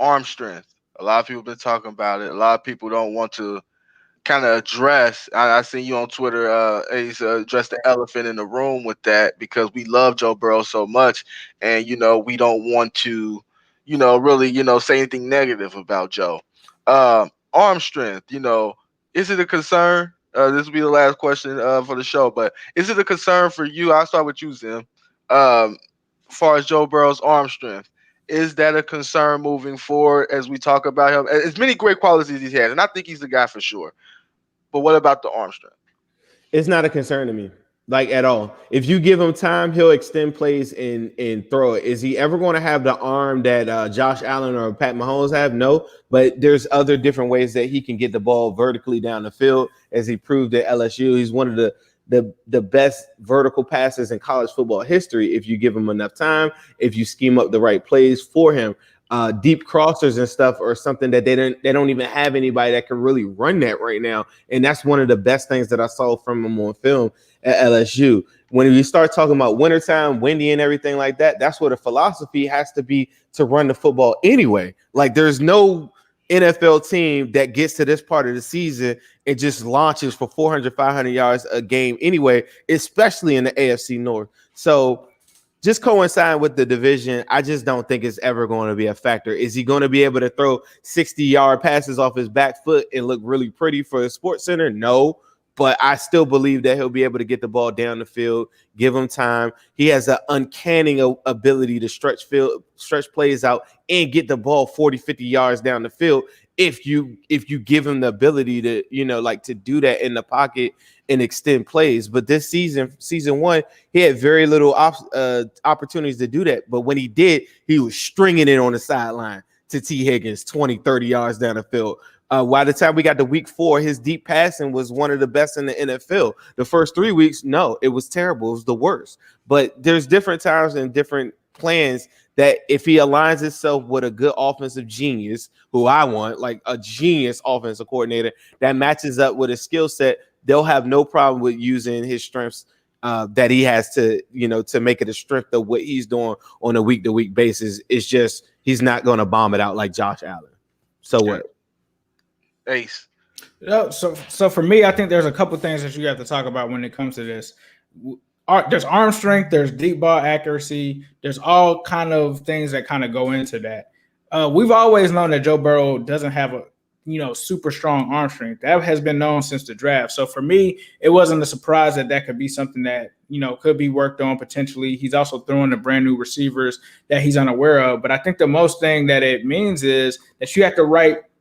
arm strength. A lot of people have been talking about it. A lot of people don't want to kind of address. I seen you on Twitter, Ace, address the elephant in the room with that because we love Joe Burrow so much. And, we don't want to, really, say anything negative about Joe. Arm strength, is it a concern? This will be the last question for the show, but is it a concern for you? I'll start with you, Zim. As far as Joe Burrow's arm strength, is that a concern moving forward as we talk about him? As many great qualities he has, and I think he's the guy for sure. But what about the arm strength? It's not a concern to me, like at all. If you give him time, he'll extend plays and throw it. Is he ever going to have the arm that Josh Allen or Pat Mahomes have? No, but there's other different ways that he can get the ball vertically down the field, as he proved at LSU. He's one of the best vertical passes in college football history if you give him enough time, if you scheme up the right plays for him. Deep crossers and stuff are something that they don't even have anybody that can really run that right now. And that's one of the best things that I saw from him on film at LSU. When you start talking about wintertime, windy and everything like that, that's what a philosophy has to be to run the football anyway. Like there's no NFL team that gets to this part of the season and just launches for 400, 500 yards a game anyway, especially in the AFC North. So just coinciding with the division, I just don't think it's ever going to be a factor. Is he going to be able to throw 60-yard passes off his back foot and look really pretty for the Sports Center? No, but I still believe that he'll be able to get the ball down the field, give him time. He has an uncanny ability to stretch plays out and get the ball 40, 50 yards down the field if you give him the ability to, to do that in the pocket and extend plays. But this season one, he had very little opportunities to do that. But when he did, he was stringing it on the sideline to T. Higgins, 20, 30 yards down the field. By the time we got to week 4, his deep passing was one of the best in the NFL. The first 3 weeks, no, it was terrible. It was the worst. But there's different times and different plans that if he aligns himself with a good offensive genius, who I want, like a genius offensive coordinator that matches up with his skill set, they'll have no problem with using his strengths that he has to, to make it a strength of what he's doing on a week-to-week basis. It's just he's not going to bomb it out like Josh Allen. So what? Ace. So for me, I think there's a couple things that you have to talk about when it comes to this. There's arm strength, there's deep ball accuracy, there's all kind of things that kind of go into that. We've always known that Joe Burrow doesn't have a super strong arm strength. That has been known since the draft. So for me, it wasn't a surprise that could be something that, could be worked on potentially. He's also throwing to brand new receivers that he's unaware of. But I think the most thing that it means is that you have to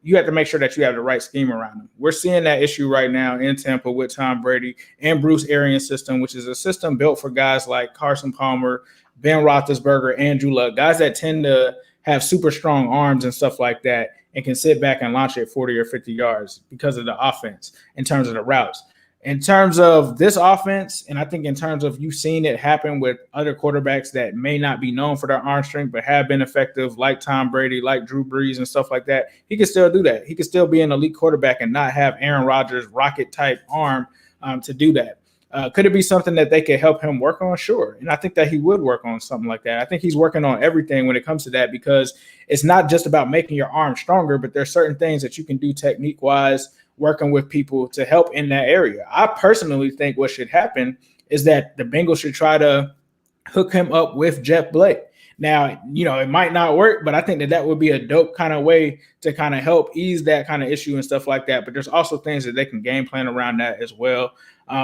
you have to make sure that you have the right scheme around him. We're seeing that issue right now in Tampa with Tom Brady and Bruce Arians' system, which is a system built for guys like Carson Palmer, Ben Roethlisberger, Andrew Luck, guys that tend to have super strong arms and stuff like that and can sit back and launch it 40 or 50 yards because of the offense in terms of the routes. In terms of this offense, and I think in terms of you've seen it happen with other quarterbacks that may not be known for their arm strength, but have been effective, like Tom Brady, like Drew Brees and stuff like that, he can still do that. He can still be an elite quarterback and not have Aaron Rodgers' rocket-type arm to do that. Could it be something that they could help him work on? Sure. And I think that he would work on something like that. I think he's working on everything when it comes to that, because it's not just about making your arm stronger, but there's certain things that you can do technique-wise, working with people to help in that area. I personally think what should happen is that the Bengals should try to hook him up with Jeff Blake. Now, it might not work, but I think that would be a dope kind of way to kind of help ease that kind of issue and stuff like that. But there's also things that they can game plan around that as well.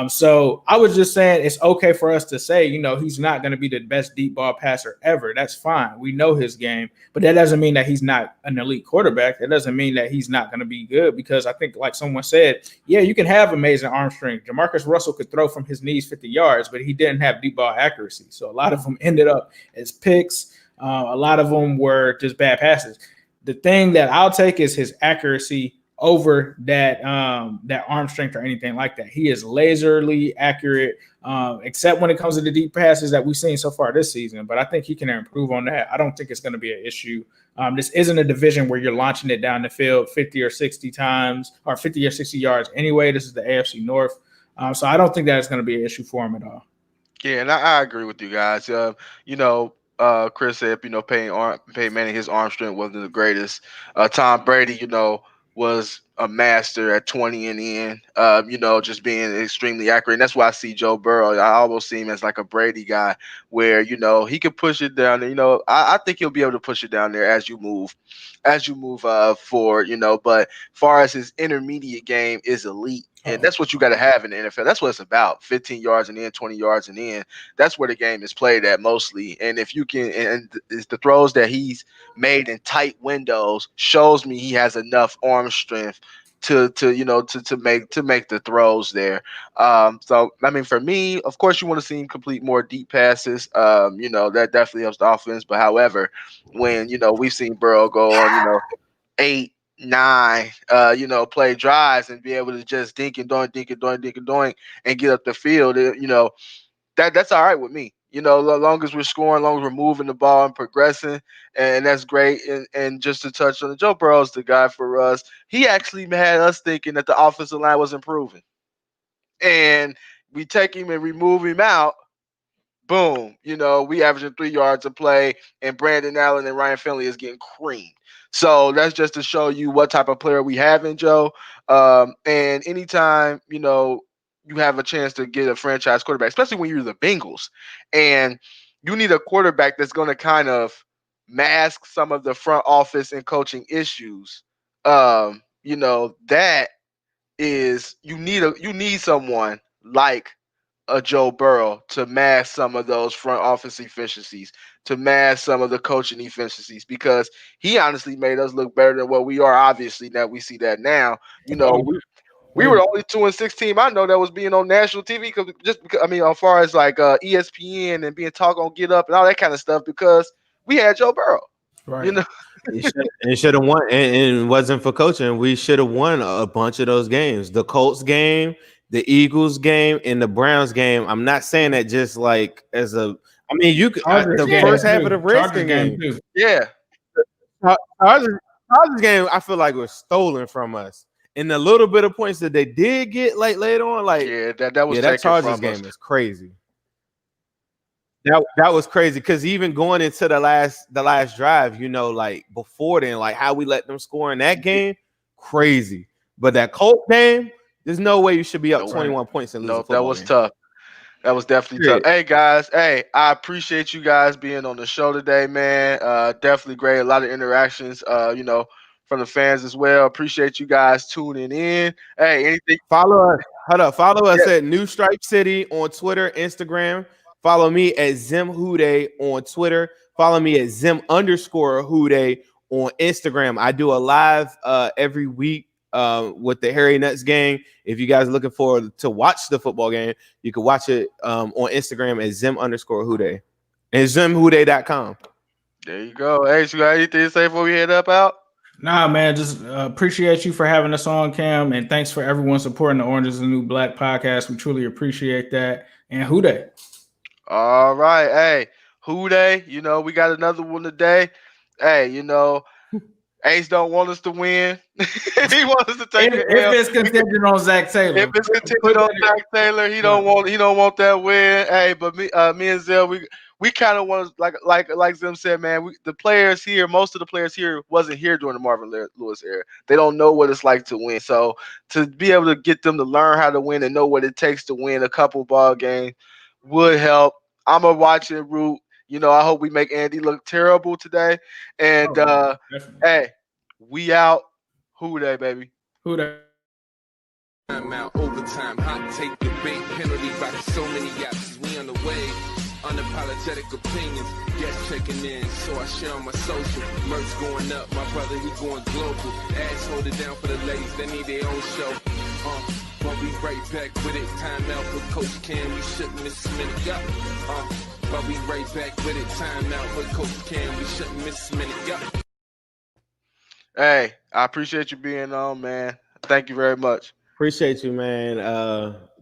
So I was just saying it's okay for us to say, he's not going to be the best deep ball passer ever. That's fine. We know his game, but that doesn't mean that he's not an elite quarterback. That doesn't mean that he's not going to be good, because I think, like someone said, yeah, you can have amazing arm strength. Jamarcus Russell could throw from his knees 50 yards, but he didn't have deep ball accuracy. So a lot of them ended up as picks. A lot of them were just bad passes. The thing that I'll take is his accuracy over that arm strength or anything like that. He is laserly accurate, except when it comes to the deep passes that we've seen so far this season. But I think he can improve on that. I don't think it's going to be an issue. This isn't a division where you're launching it down the field 50 or 60 times or 50 or 60 yards anyway. This is the AFC North. So I don't think that it's going to be an issue for him at all. Yeah, and I agree with you guys. Chris said, Peyton Manning, his arm strength wasn't the greatest. Tom Brady, was a master at 20 and in, just being extremely accurate. And that's why I see Joe Burrow. I almost see him as like a Brady guy where, he could push it down there. I think he'll be able to push it down there as you move forward, but far as his intermediate game is elite. And that's what you got to have in the NFL. That's what it's about. 15 yards and in, 20 yards and in. That's where the game is played at mostly. And if you can, and it's the throws that he's made in tight windows shows me he has enough arm strength to make the throws there. So I mean, for me, of course, you want to see him complete more deep passes. That definitely helps the offense. But however, when we've seen Burrow go on 8, 9, play drives and be able to just dink and doink and get up the field, that's all right with me. As long as we're scoring, as long as we're moving the ball and progressing, and that's great. And just to touch on it, Joe Burrow's the guy for us. He actually had us thinking that the offensive line was improving. And we take him and remove him out, boom, we averaging 3 yards a play, and Brandon Allen and Ryan Finley is getting creamed. So that's just to show you what type of player we have in Joe. And anytime, you have a chance to get a franchise quarterback, especially when you're the Bengals, and you need a quarterback that's going to kind of mask some of the front office and coaching issues. That is, you need someone like a Joe Burrow to mask some of those front office efficiencies, to mask some of the coaching efficiencies, because he honestly made us look better than what we are. Obviously, now we see that now. We were the only 2-6 team I know that was being on national TV because as far as like ESPN and being talked on Get Up and all that kind of stuff, because we had Joe Burrow. Right. It should have won, and it wasn't for coaching. We should have won a bunch of those games. The Colts game, the Eagles game, and the Browns game. I'm not saying that just like as a. I mean, you could the first half of the Redskins game. Yeah. Chargers game, I feel like was stolen from us. And the little bit of points that they did get like later on, like that Chargers game is crazy. That was crazy because even going into the last drive, like before then, like how we let them score in that game, crazy. But that Colt game, there's no way you should be up 21 points and lose. No, that was tough. That was definitely tough. Hey guys, I appreciate you guys being on the show today, man. Definitely great. A lot of interactions, from the fans as well. Appreciate you guys tuning in. Hey, anything? Follow us at New Stripe City on Twitter, Instagram. Follow me at Zim Hude on Twitter. Follow me at Zim_Hude on Instagram. I do a live every week with the Harry Nuts gang. If you guys are looking forward to watch the football game, you can watch it on Instagram at Zim_Hude and ZimHude.com. There you go. Hey, so you got anything to say before we head up out? Nah, man, just appreciate you for having us on, Cam, and thanks for everyone supporting the Orange is the New Black podcast. We truly appreciate that. And Hude. All right. Hey, Hude, you know, we got another one today. Hey, you know, Ace don't want us to win. He wants us to take If it's contingent on Zac Taylor. If it's contingent on Zac Taylor, he don't want that win. Hey, but me and Zell, we kind of want to like Zim said, man. The players here, most of the players here wasn't here during the Marvin Lewis era. They don't know what it's like to win. So to be able to get them to learn how to win and know what it takes to win a couple ball games would help. I'm gonna watch and root. You know, I hope we make Andy look terrible today. And hey, we out. Hude, baby. Hude. Timeout, overtime, hot take, debate, penalty by so many options. We on the way. Unapologetic opinions, guests checking in, so I share on my social. Merch going up, my brother, he going global. Ass hold it down for the ladies, they need their own show. But we right back with it. Timeout with Coach Cam, we shouldn't miss a minute. But we right back with it. Timeout with Coach Cam, we shouldn't miss a minute. Hey, I appreciate you being on, man. Thank you very much. Appreciate you, man.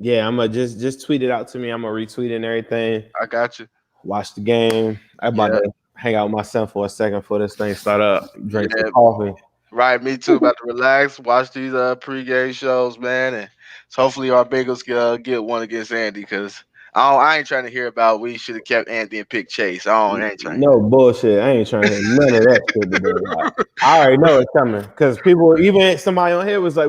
Yeah, I'm gonna just tweet it out to me. I'm gonna retweet and everything. I got you. Watch the game. I'm about to hang out with my son for a second before this thing start up. Drink some coffee. Right, me too. About to relax, watch these pregame shows, man, and so hopefully our Bengals get one against Andy because I ain't trying to hear about we should have kept Andy and picked Chase. I ain't trying. No bullshit. I ain't trying to hear none of that shit today. I already know it's coming because people, even somebody on here was like,